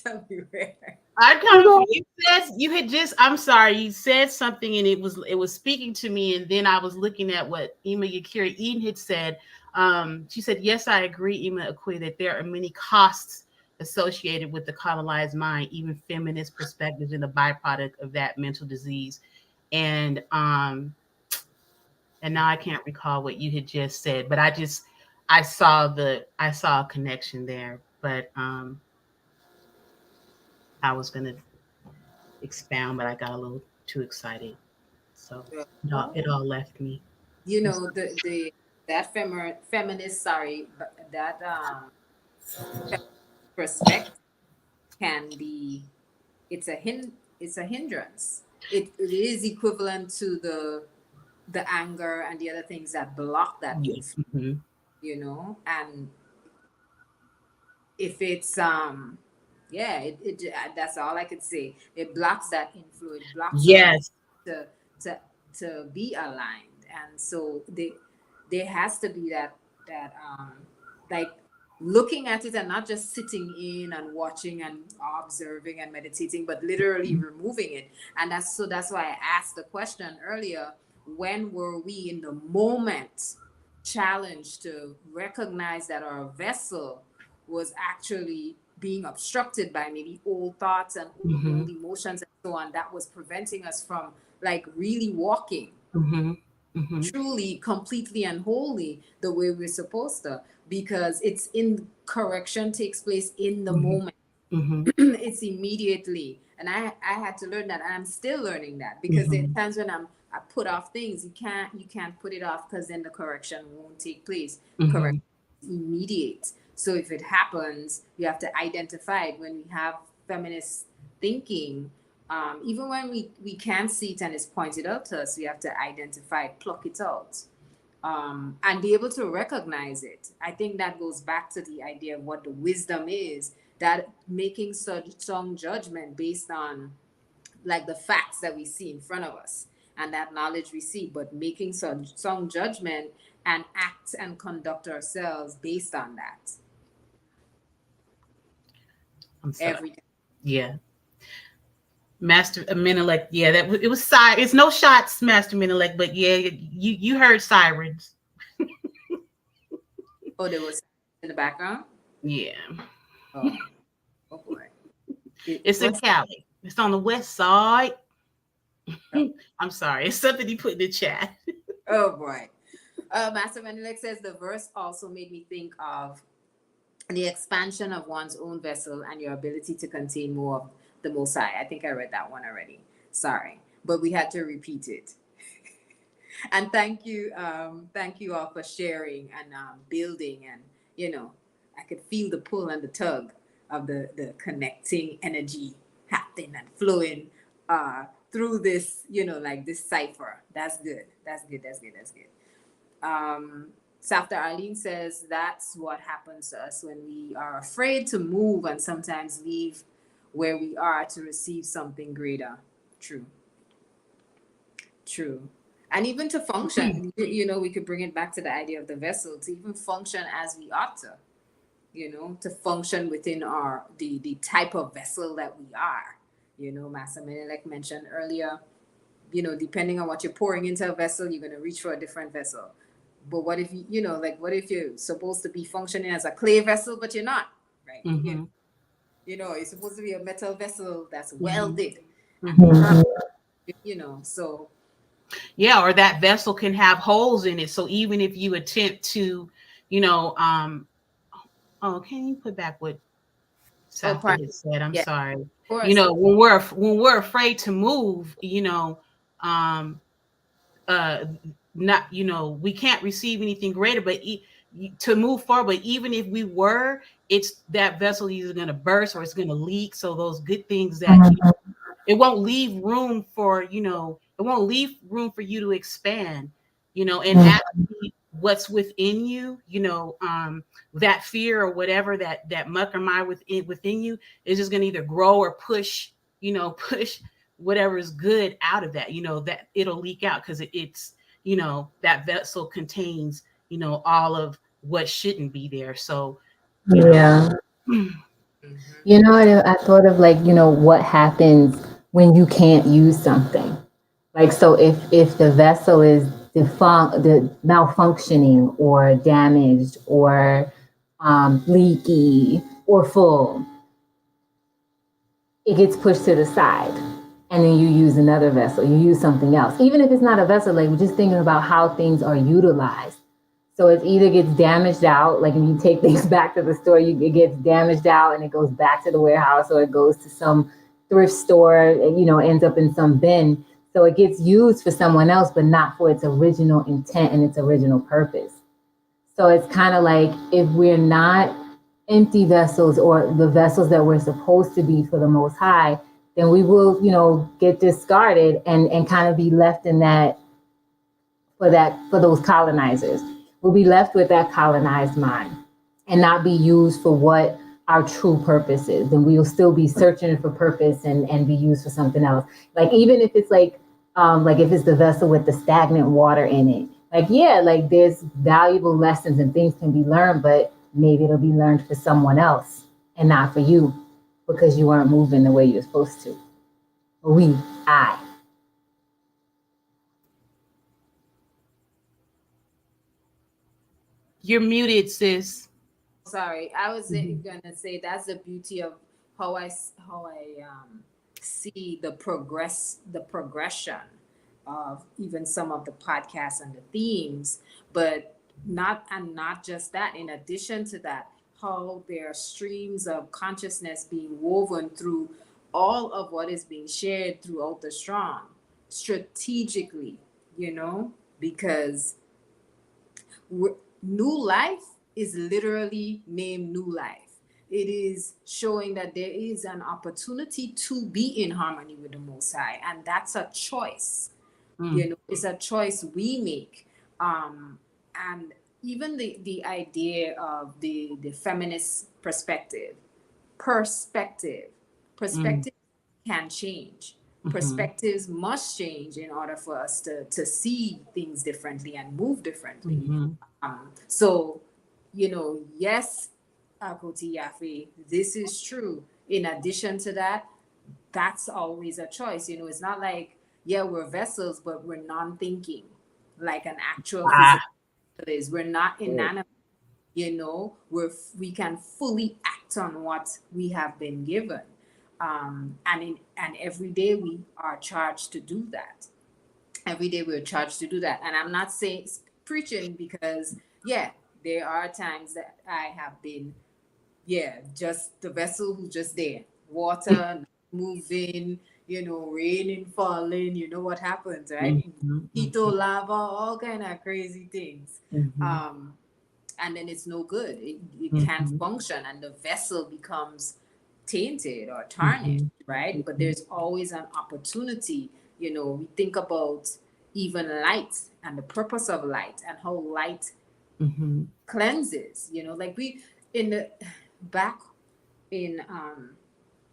Tell me where. I kind of you said you had just I'm sorry, you said something and it was speaking to me, and then I was looking at what Emma Yakira Eden had said. She said, yes, I agree, Emma Akui, that there are many costs associated with the colonized mind, even feminist perspectives in a byproduct of that mental disease. And and now I can't recall what you had just said, but I saw a connection there. But I was gonna expound, but I got a little too excited. So no, Oh, it all left me. you I'm know sorry. the that feminist, sorry, but that perspective can be, it's a hindrance. It is equivalent to the anger and the other things that block that Yeah. influence, Mhm. you know. And if it's yeah, that's all I could say. It blocks that influence, blocks our ability Yes. to to to be aligned. And so there has to be that like looking at it and not just sitting in and watching and observing and meditating, but literally removing it. And that's why I asked the question earlier, when were we in the moment challenged to recognize that our vessel was actually being obstructed by maybe old thoughts and Mm-hmm. old emotions and so on, that was preventing us from like really walking Mm-hmm. Mm-hmm. truly, completely, and wholly the way we're supposed to, because it's in correction takes place in the Mm-hmm. moment. Mm-hmm. It's immediately, and I had to learn that, and I'm still learning that, because there Mm-hmm. are times when I put off things. You can't put it off, because then the correction won't take place. Mm-hmm. Correction is immediate. So if it happens, you have to identify it. When we have feminist thinking, even when we can't see it and it's pointed out to us, we have to identify it, pluck it out, and be able to recognize it. I think that goes back to the idea of what the wisdom is, that making such strong judgment based on like the facts that we see in front of us and that knowledge we see, but making such strong judgment and act and conduct ourselves based on that I'm sorry. every day. Yeah. Master Menelec. Yeah, it was side. It's no shots, Master Menelec, but yeah, you heard sirens. Oh, there was in the background? Yeah. Oh, oh boy. It's in Cali. It's on the west side. I'm sorry. It's something he put in the chat. Oh boy. Master Menelik says the verse also made me think of the expansion of one's own vessel and your ability to contain more of the Most High. I think I read that one already. Sorry, but we had to repeat it. And thank you all for sharing and building. And I could feel the pull and the tug of the connecting energy happening and flowing through this, like this cipher. That's good. That's good. That's good. That's good. Safta Arlene says that's what happens to us when we are afraid to move and sometimes leave where we are to receive something greater. True. True. And even to function, we could bring it back to the idea of the vessel, to even function as we ought to, to function within the type of vessel that we are. Master Menelik mentioned earlier, depending on what you're pouring into a vessel, you're going to reach for a different vessel. What if what if you're supposed to be functioning as a clay vessel, but you're not, right? Mm-hmm. You're supposed to be a metal vessel that's welded, so. Yeah, or that vessel can have holes in it. So even if you attempt to, can you put back what Safta had said? I'm sorry. When we're afraid to move, not we can't receive anything greater, but to move forward, even if we were, it's that vessel either going to burst or it's going to leak. So those good things that it won't leave room for it won't leave room for you to expand, and actually what's within you, that fear or whatever, that muck or mire within you is just going to either grow or push whatever is good out of that, that it'll leak out because it's that vessel contains all of what shouldn't be there. So yeah. I thought of what happens when you can't use something. Like, so if the vessel is malfunctioning or damaged or leaky or full, it gets pushed to the side. And then you use another vessel, you use something else. Even if it's not a vessel, like we're just thinking about how things are utilized. So it either gets damaged out, like if you take things back to the store, it gets damaged out and it goes back to the warehouse, or it goes to some thrift store, and, ends up in some bin. So it gets used for someone else, but not for its original intent and its original purpose. So it's kind of like if we're not empty vessels or the vessels that we're supposed to be for the Most High, then we will, get discarded and kind of be left in that for those colonizers. We'll be left with that colonized mind and not be used for what our true purpose is. Then we'll still be searching for purpose and be used for something else. Like even if it's like if it's the vessel with the stagnant water in it, there's valuable lessons and things can be learned, but maybe it'll be learned for someone else and not for you because you weren't moving the way you're supposed to. I. You're muted, sis. Sorry, I was gonna say that's the beauty of how I see the progression of even some of the podcasts and the themes, but not just that. In addition to that, how there are streams of consciousness being woven through all of what is being shared throughout the strong, strategically, because new life is literally named new life. It is showing that there is an opportunity to be in harmony with the Most High, and that's a choice. It's a choice we make. And even the idea of the feminist perspective can change. Perspectives must change in order for us to see things differently and move differently. So, yes, Akoti Yafe, this is true. In addition to that, that's always a choice. It's not like, we're vessels, but we're non-thinking, like an actual physical is. We're not inanimate. we can fully act on what we have been given. And every day we are charged to do that. Every day we're charged to do that. And I'm not saying preaching, because yeah, there are times that I have been, yeah, just the vessel who's just there, water not moving, raining, falling, what happens, right? Keto lava, all kind of crazy things. And then it's no good. It can't function, and the vessel becomes tainted or tarnished, right? But there's always an opportunity. We think about even light and the purpose of light and how light cleanses. Like we in the back in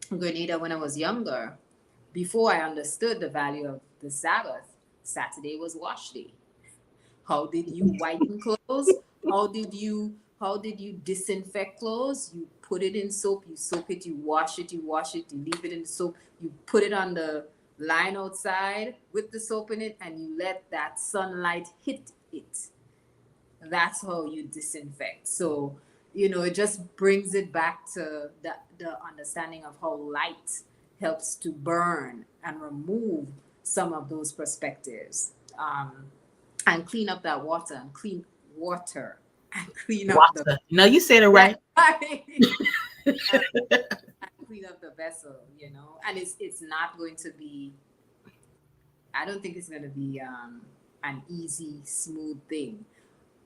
Grenada when I was younger, before I understood the value of the Sabbath, Saturday was wash day. How did you whiten clothes? How did you disinfect clothes? You put it in soap, you soak it, you wash it, you leave it in the soap, you put it on the line outside with the soap in it, and you let that sunlight hit it. That's how you disinfect. So, it just brings it back to the understanding of how light helps to burn and remove some of those perspectives. And clean up that water and clean water and clean up the No, you said it right. and clean up the vessel, and it's not going to be, I don't think it's going to be an easy, smooth thing,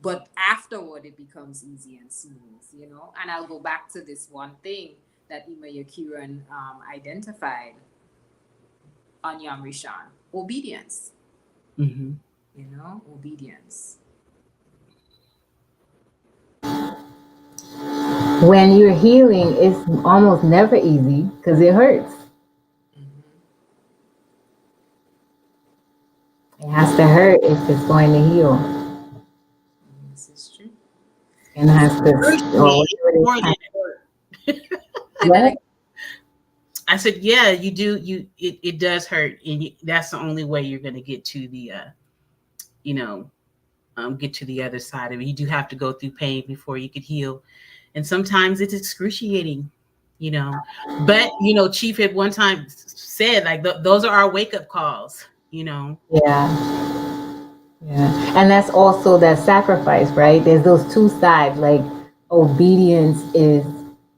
but afterward it becomes easy and smooth, and I'll go back to this one thing that Ima Yakiran identified on Yom Rishon: obedience. Obedience. When you're healing, it's almost never easy because it hurts. It has to hurt if it's going to heal. This is true. And it has to. What? I said, yeah, you do. It does hurt, and that's the only way you're going to get to the, get to the other side of it. You do have to go through pain before you could heal, and sometimes it's excruciating, But Chief at one time said, like, those are our wake up calls, Yeah. Yeah. And that's also that sacrifice, right? There's those two sides. Like, obedience is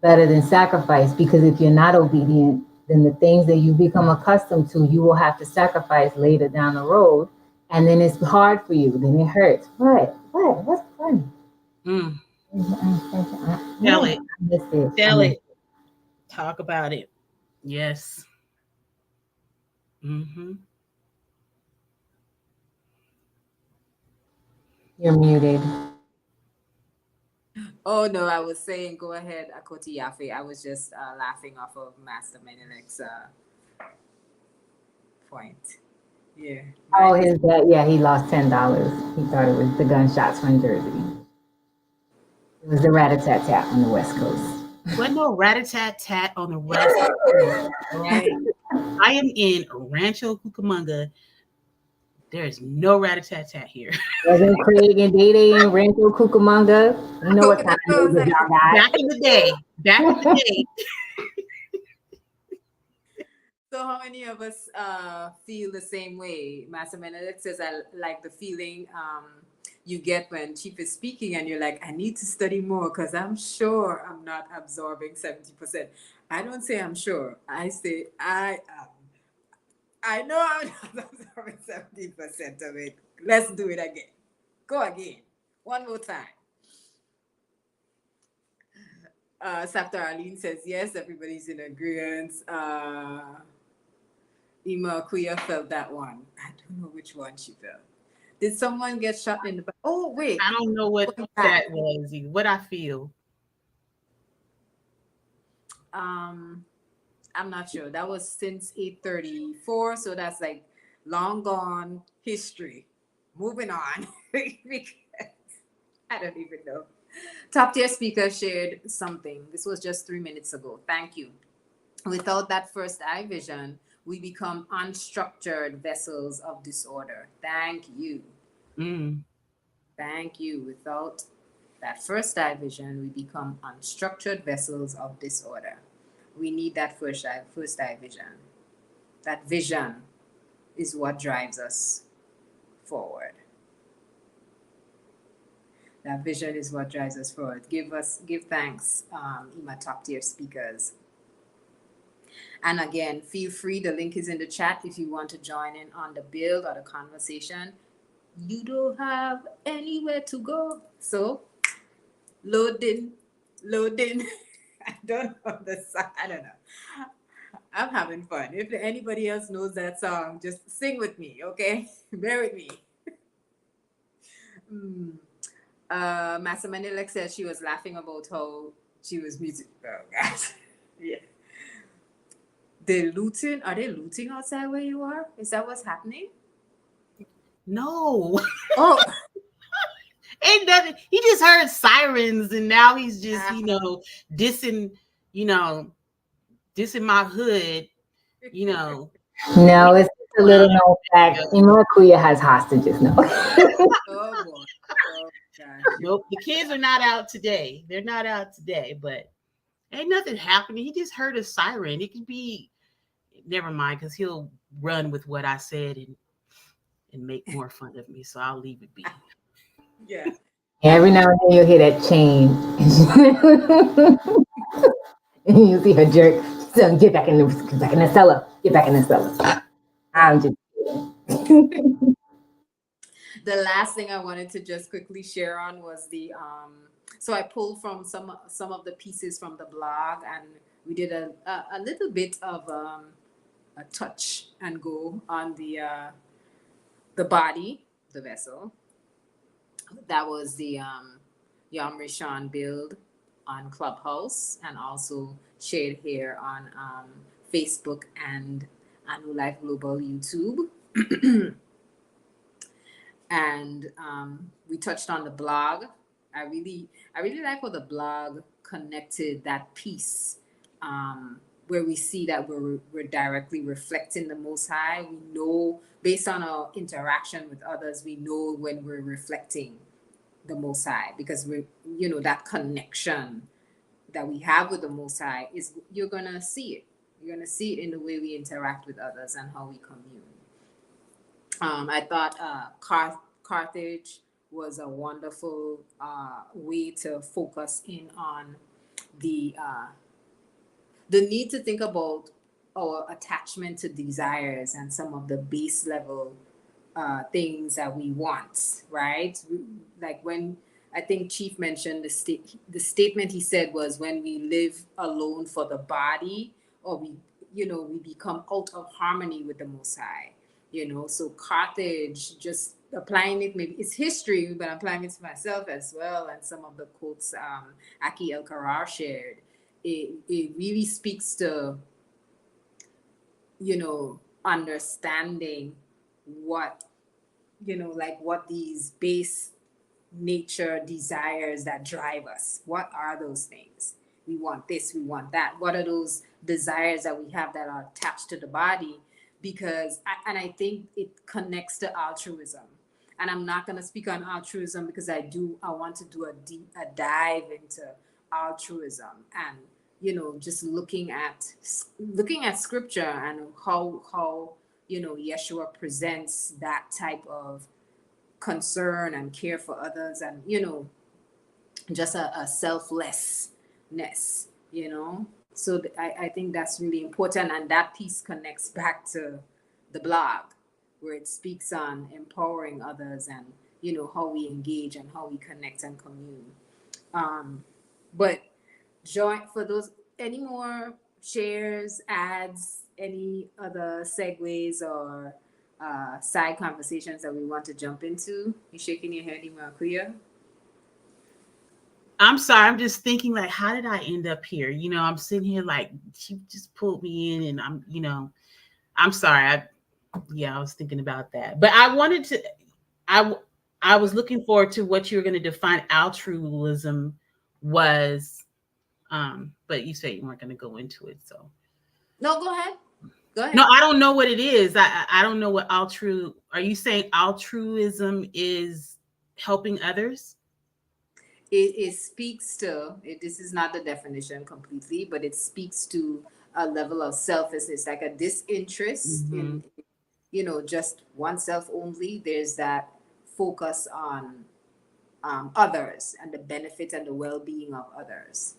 better than sacrifice, because if you're not obedient, then the things that you become accustomed to, you will have to sacrifice later down the road. And then it's hard for you. Then it hurts. What? What's funny? Tell it. Tell it. Talk about it. Yes. You're muted. Oh no, I was saying go ahead, Akoti Yafe. I was just laughing off of Master Menelek's point. Yeah. Oh, his dad. Yeah, he lost $10. He thought it was the gunshots from Jersey. It was the rat-a-tat-tat on the West Coast. Wasn't no rat-a-tat-tat on the West Coast. Right. I am in Rancho Cucamonga. There's no rat-a-tat-tat here. Wasn't Craig and Day Day in Rancho Cucamonga? You know what kind of neighbors y'all got. Back in the day. So how many of us feel the same way? Master Menelek says, I like the feeling you get when Chief is speaking and you're like, I need to study more because I'm sure I'm not absorbing 70%. I don't say I'm sure. I say I am. I know I'm not absorbing 70% of it. Let's do it again. Go again. One more time. Saptar Arlene says, yes, everybody's in agreement. Ima Akuya felt that one. I don't know which one she felt. Did someone get shot in the back? Oh, wait. I don't know what that was, what I feel. I'm not sure. That was since 8:34, so that's like long gone history. Moving on. I don't even know. Top tier speaker shared something. This was just 3 minutes ago. Thank you. Without that first eye vision, we become unstructured vessels of disorder. Thank you. Thank you. Without that first eye vision, we become unstructured vessels of disorder. We need that first eye vision. That vision is what drives us forward. That vision is what drives us forward. Give thanks, Ima, top tier speakers. And again, feel free. The link is in the chat if you want to join in on the build or the conversation. You don't have anywhere to go, so load in. I don't know the song. I don't know. I'm having fun. If anybody else knows that song, just sing with me, okay? Bear with me. Massa Manilek said she was laughing about how she was music. Oh, gosh. Yeah. They're looting. Are they looting outside where you are? Is that what's happening? No. Oh. Ain't nothing. He just heard sirens and now he's just, dissing my hood, No, it's a little known fact. Kuya has hostages now. Oh boy. Oh gosh. Nope. The kids are not out today. They're not out today, but ain't nothing happening. He just heard a siren. It could be, never mind, because he'll run with what I said and make more fun of me. So I'll leave it be. Yeah. Every now and then you'll hear that chain. And you see her jerk. So get back in the cellar. Get back in the cellar. I'm just kidding. The last thing I wanted to just quickly share on was the so I pulled from some of the pieces from the blog, and we did a little bit of a touch and go on the body, the vessel. That was the Yom Rishon build on Clubhouse, and also shared here on Facebook and Anu Life Global YouTube. And we touched on the blog. I really like how the blog connected that piece where we see that we're directly reflecting the Most High. We know, based on our interaction with others, we know when we're reflecting the Most High, because we, that connection that we have with the Most High is, you're gonna see it. You're gonna see it in the way we interact with others and how we commune. I thought Carthage was a wonderful way to focus in on the need to think about our attachment to desires and some of the base level things that we want, right? Like when I think Chief mentioned the statement he said was, when we live alone for the body, or we become out of harmony with the Most High. So Carthage, just applying it, maybe it's history, but I'm applying it to myself as well. And some of the quotes Aki El Karar shared, it really speaks to, understanding what, what these base nature desires that drive us. What are those things? We want this, we want that. What are those desires that we have that are attached to the body? Because I think it connects to altruism. And I'm not going to speak on altruism because I want to do a dive into altruism, and just looking at scripture and how Yeshua presents that type of concern and care for others, and just a selflessness. So I think that's really important, and that piece connects back to the blog, where it speaks on empowering others and how we engage and how we connect and commune. But join for those, any more shares, ads, any other segues or side conversations that we want to jump into? You shaking your head, Imakuya? I'm sorry. I'm just thinking, like, how did I end up here? I'm sitting here like, she just pulled me in, and I'm sorry. I was thinking about that, but I wanted to, I was looking forward to what you were going to define altruism was, but you said you weren't going to go into it. So no, go ahead. No, I don't know what it is. I don't know what are you saying altruism is helping others? it speaks to it, this is not the definition completely, but it speaks to a level of selflessness, like a disinterest Mm-hmm. in just oneself only. There's that focus on others and the benefit and the well-being of others.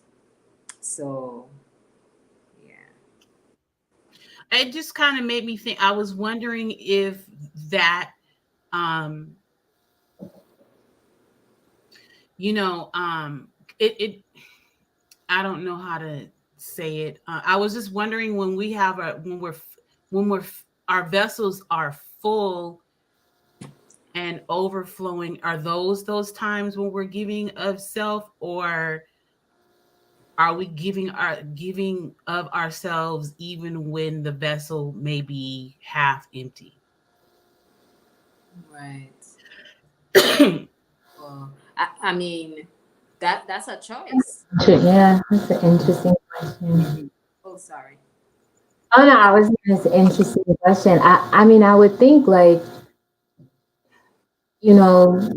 So yeah. It just kind of made me think. I was wondering if that, um, you know, it. I don't know how to say it. I was just wondering when we have a when we're our vessels are full and overflowing. Are those times when we're giving of self, or are we giving of ourselves even when the vessel may be half empty? Right. Well, I mean, that's a choice. Yeah, that's an interesting question. Mhm. Oh, sorry. Oh no, I was it's an interesting question. I mean, I would think like, you know,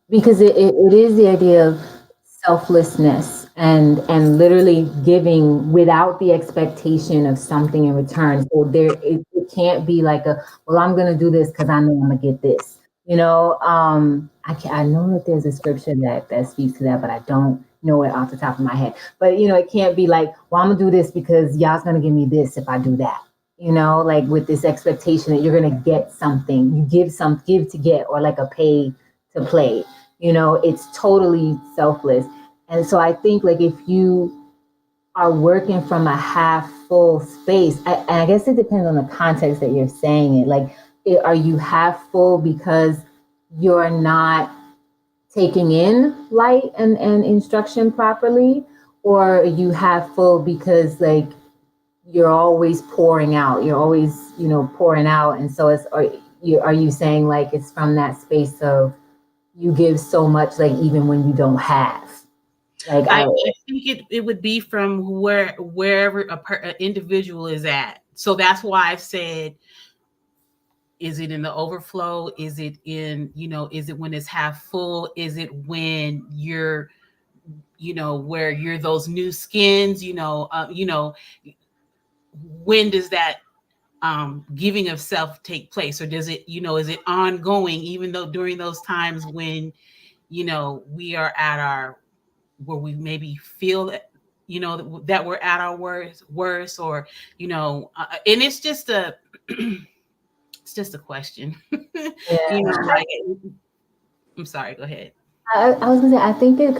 because it is the idea of selflessness and literally giving without the expectation of something in return. So it can't be like a, well, I'm gonna do this because I know I'm gonna get this. I know that there's a scripture that speaks to that, but I don't know it off the top of my head. But it can't be like, well, I'm gonna do this because y'all's gonna give me this if I do that. Like with this expectation that you're gonna get something. You give to get, or like a pay to play. It's totally selfless. And so I think like if you are working from a half full space, and I guess it depends on the context that you're saying it. Like, are you half full because you're not taking in light and instruction properly? Or are you half full because like you're always pouring out, you're always, pouring out. And so are you saying like it's from that space of you give so much, like even when you don't have. Like I think it would be from wherever an individual is at. So that's why I said, is it in the overflow? Is it in, is it when it's half full? Is it when you're, where you're those new skins, when does that giving of self take place? Or does it, is it ongoing, even though during those times when, we are at our, where we maybe feel that, that we're at our worst, or, and it's just a, it's just a question. yeah. Like, I'm sorry, go ahead. I was gonna say, I think it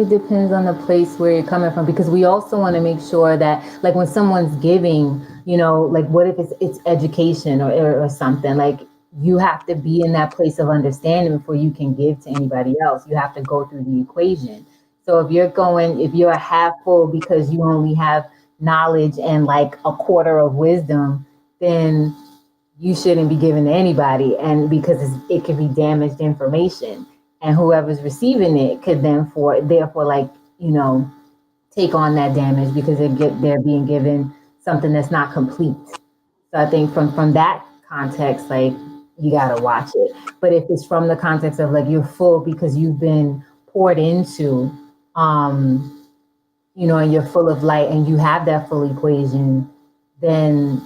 depends on the place where you're coming from, because we also want to make sure that like when someone's giving, like what if it's education or something, like you have to be in that place of understanding before you can give to anybody else. You have to go through the equation. So if you're half full because you only have knowledge and like a quarter of wisdom, then you shouldn't be giving to anybody, and because it could be damaged information, and whoever's receiving it could then therefore like take on that damage because they're being given something that's not complete. So I think from that context, like you gotta watch it. But if it's from the context of like you're full because you've been poured into, um and you're full of light and you have that full equation, then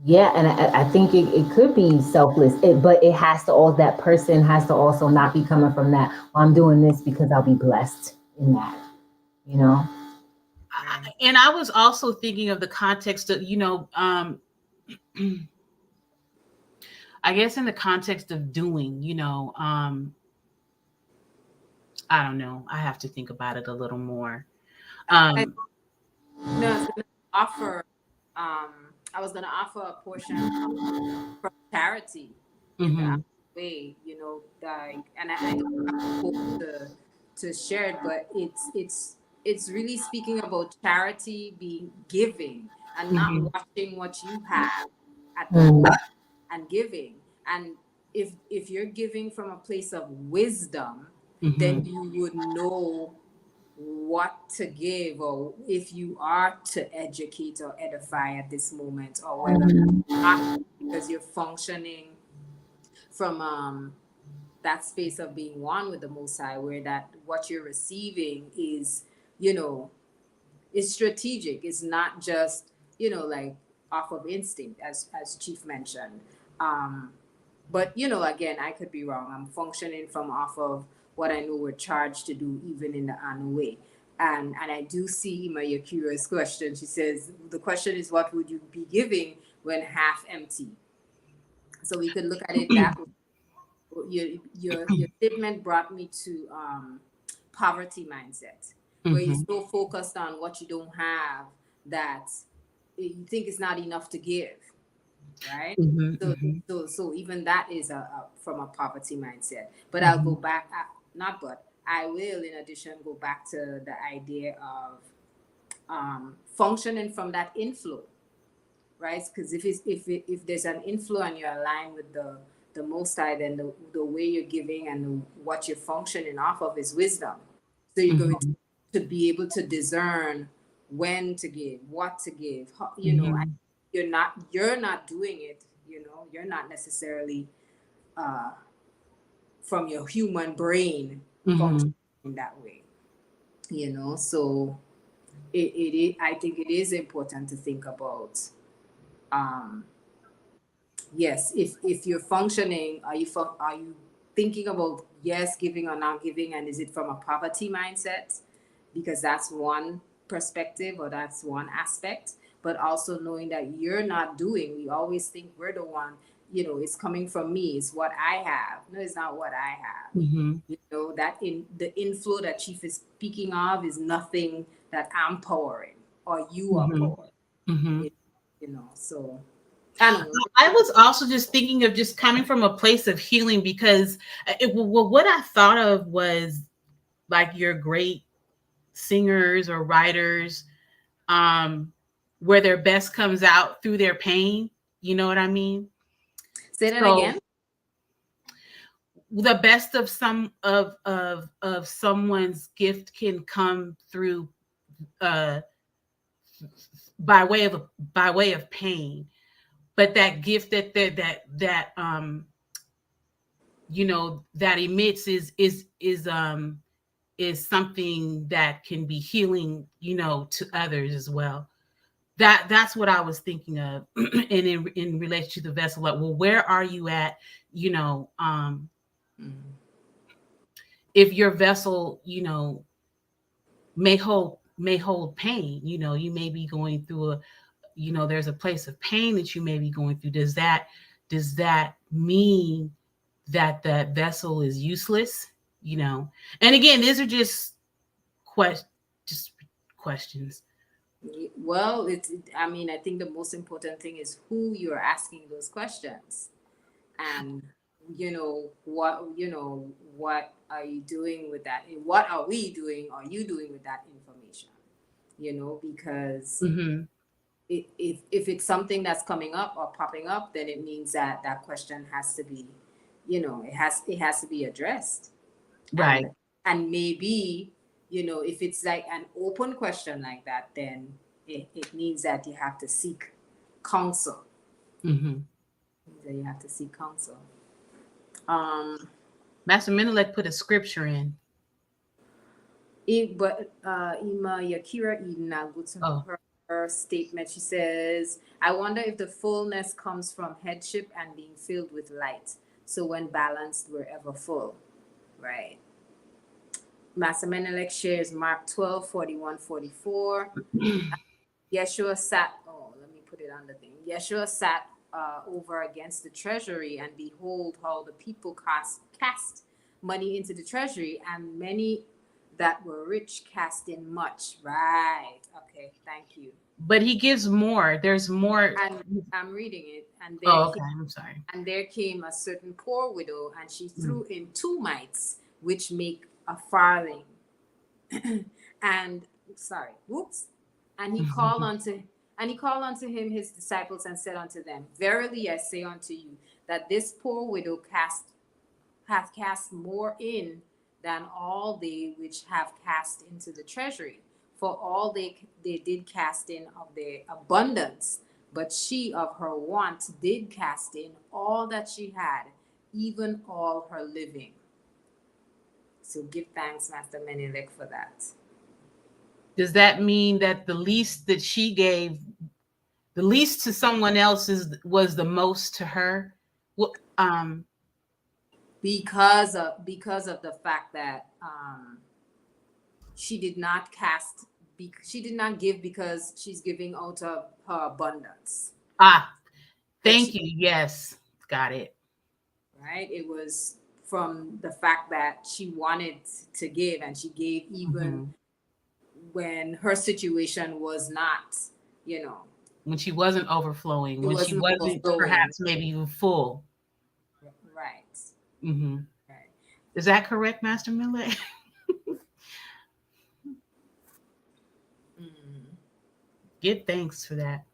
yeah, and I think it could be selfless, but it has to all that person has to also not be coming from that. Well, I'm doing this because I'll be blessed in that, you know. Right. And I was also thinking of the context of, I guess in the context of doing, I don't know. I have to think about it a little more. I, Um, I was gonna offer I was gonna offer a portion from charity in that mhm, way, like, and I don't have a quote to share it, but it's really speaking about charity being giving and not mhm, watching what you have at the Mm, moment and giving. And if you're giving from a place of wisdom, then mhm, you would know what to give, or if you are to educate or edify at this moment, or whether mhm, not, because you're functioning from that space of being one with the Most High, where that what you're receiving is, you know, is strategic. It's not just, you know, like off of instinct, as Chief mentioned. Um, but you know, again, I could be wrong. I'm functioning from off of what I know we're charged to do, even in the Anu way. And I do see Ima Yakira's question. She says the question is, what would you be giving when half empty? So we could look at it that way. Your statement brought me to poverty mindset, where you're so focused on what you don't have that you think it's not enough to give, right? So even that is from a poverty mindset. But I'll go back, not but I will, in addition, go back to the idea of functioning from that inflow, right? Because if there's an inflow and you're aligned with the Most High, then the way you're giving and what you're functioning off of is wisdom. So you're going to be able to discern when to give, what to give. You know, and you're not doing it. You know, you're not necessarily from your human brain functioning that way. You know, so I think it is important to think about. Yes, if you're functioning, are you thinking about yes giving or not giving, and is it from a poverty mindset? Because that's one perspective or that's one aspect. But also knowing that you're not doing, we always think we're the one, you know, it's coming from me, it's what I have. No, it's not what I have. You know, that in the inflow that Chief is speaking of is nothing that I'm pouring or you are pouring. You know, so I don't know. I was also just thinking of just coming from a place of healing, because what I thought of was like your great singers or writers, where their best comes out through their pain. You know what I mean? Say that So again. the best of someone's gift can come through by way of pain, but that gift that you know that emits is something that can be healing, you know, to others as well. That's what I was thinking of. And in relation to the vessel, like, well, where are you at, you know, if your vessel, you know, may hold pain, you know, you may be going through you know, there's a place of pain that you may be going through. Does that mean that that vessel is useless? You know, and again, these are just questions. Well, I mean, I think the most important thing is who you're asking those questions, and what are you doing with that? What are we doing? Are you doing with that information? You know, because if it's something that's coming up or popping up, then it means that that question has to be, you know, it has to be addressed, Right. and maybe, you know, if it's like an open question like that, then it means that you have to seek counsel. That you have to seek counsel. Master Menelek put a scripture in. But Ima Yakira Eden, I'll go to Oh. her statement. She says, I wonder if the fullness comes from headship and being filled with light. So when balanced, we're ever full. Right. Master Menelek shares Mark 12, 41, 44. Yeshua sat, let me put it on the thing. Yeshua sat over against the treasury, and behold, how the people cast money into the treasury, and many that were rich cast in much. Right. Okay. Thank you. But he gives more. There's more. And I'm reading it. And okay. I'm sorry. And there came a certain poor widow, and she threw in 2 mites, which make a farthing. And he called unto him his disciples and said unto them, Verily I say unto you, that this poor widow hath cast more in than all they which have cast into the treasury. For all they did cast in of their abundance, but she of her want did cast in all that she had, even all her living. So give thanks, Master Menelek, for that. Does that mean that the least that she gave, the least to someone else was the most to her? Well, Because of the fact that she did not cast, she did not give because she's giving out of her abundance. Thank you. Yes, got it. Right? It was from the fact that she wanted to give, and she gave even when her situation was not, when she wasn't overflowing, it when she wasn't wasn't overflowing. perhaps maybe even full. Right. Right. Is that correct, Master Millet? Give thanks for that.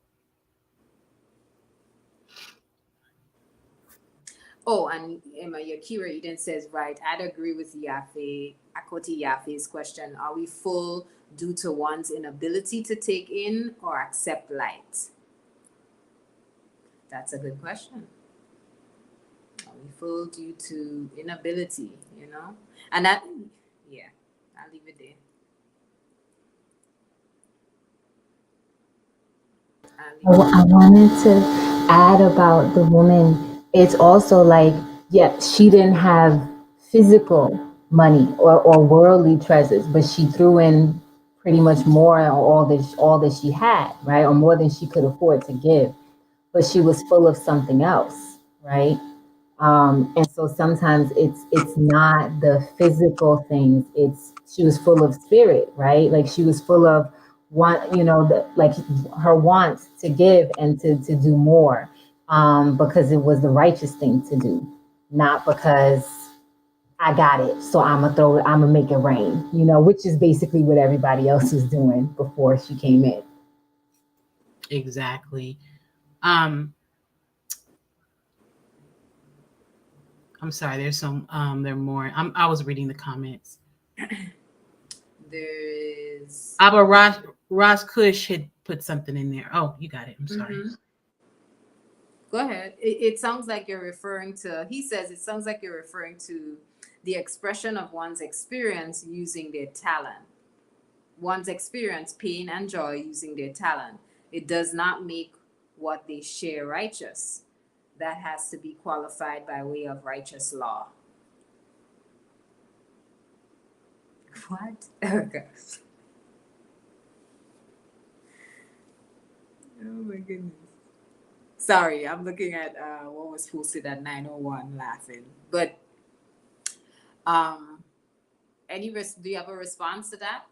Oh, and Yakira Eden says, right, I'd agree with Yafe, Akoti Yafe's question. Are we full due to one's inability to take in or accept light? That's a good question. Are we full due to inability, And that, yeah, I'll leave it there. I wanted to add about the woman. It's also like, yeah, she didn't have physical money or worldly treasures, but she threw in pretty much more or all that she had, right? Or more than she could afford to give. But she was full of something else, right? And so sometimes it's not the physical things. It's she was full of spirit, right? Like she was full of want, like her wants to give and to do more, because it was the righteous thing to do, not because I got it, so I'm gonna make it rain, which is basically what everybody else was doing before she came in. Exactly. I'm sorry. There's some. There are more. I was reading the comments. There is. Abba Ross Kush had put something in there. Oh, you got it. I'm sorry. Go ahead. It sounds like you're referring to. He says it sounds like you're referring to the expression of one's experience using their talent. One's experience, pain and joy using their talent. It does not make what they share righteous. That has to be qualified by way of righteous law. What? Oh gosh. Oh my goodness. Sorry, I'm looking at what was posted at 9:01 laughing. But do you have a response to that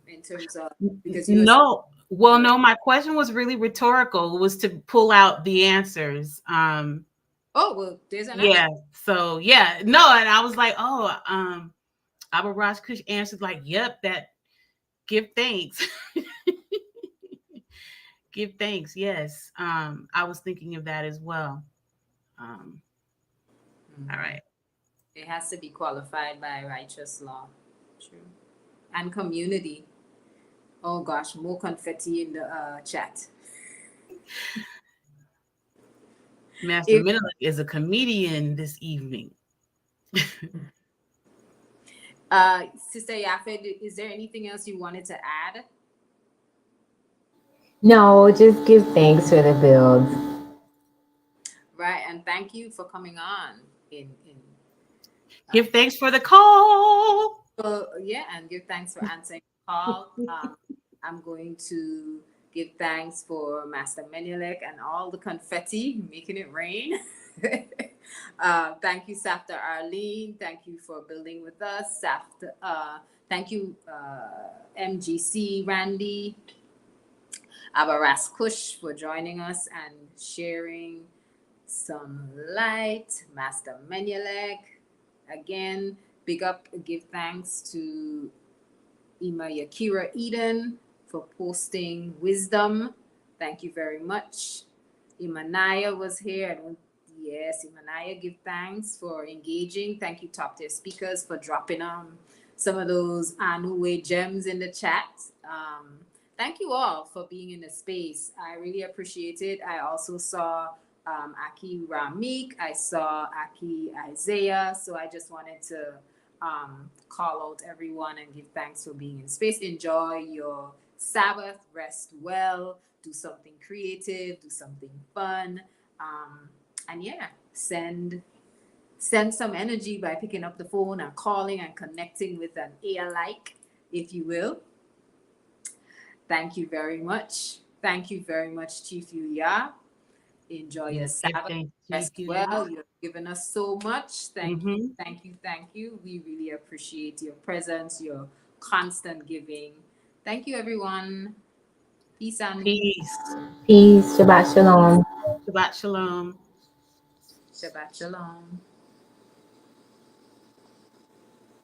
in terms of, because you No. Well, no, my question was really rhetorical. It was to pull out the answers. Oh, well, there's an Yeah. answer. So yeah, no, and I was like, oh, Abba Ross Kush answered like, yep, that give thanks. Give thanks, yes. I was thinking of that as well. All right. It has to be qualified by righteous law. True. And community. Oh gosh, more confetti in the chat. Master Menelik is a comedian this evening. Sister Yafed, is there anything else you wanted to add? No, just give thanks for the build. Right, and thank you for coming on. Give thanks for the call. Yeah, and give thanks for answering the call. I'm going to give thanks for Master Menelek and all the confetti, making it rain. Thank you, Safta Arlene. Thank you for building with us. Thank you, MGC Randy. Abaras Kush for joining us and sharing some light. Master Menelek. Again, big up, give thanks to Ima Yakira Eden for posting wisdom. Thank you very much. Imanaya was here. Yes, Imanaya, give thanks for engaging. Thank you, top tier speakers, for dropping some of those Anuwe gems in the chat. Thank you all for being in the space. I really appreciate it. I also saw Aki Ramik. I saw Aki Isaiah. So I just wanted to call out everyone and give thanks for being in space. Enjoy your Sabbath. Rest well. Do something creative. Do something fun. And yeah, send some energy by picking up the phone and calling and connecting with an alike, if you will. Thank you very much. Thank you very much, Chief Yuya. Enjoy your Yes, give Sabbath. thanks to Rest you. well. You've given us so much. Thank you. Mhm. Thank you. Thank you. We really appreciate your presence, your constant giving. Thank you, everyone. Peace and Peace. Peace. Shabbat shalom. Shabbat shalom. Shabbat Shalom.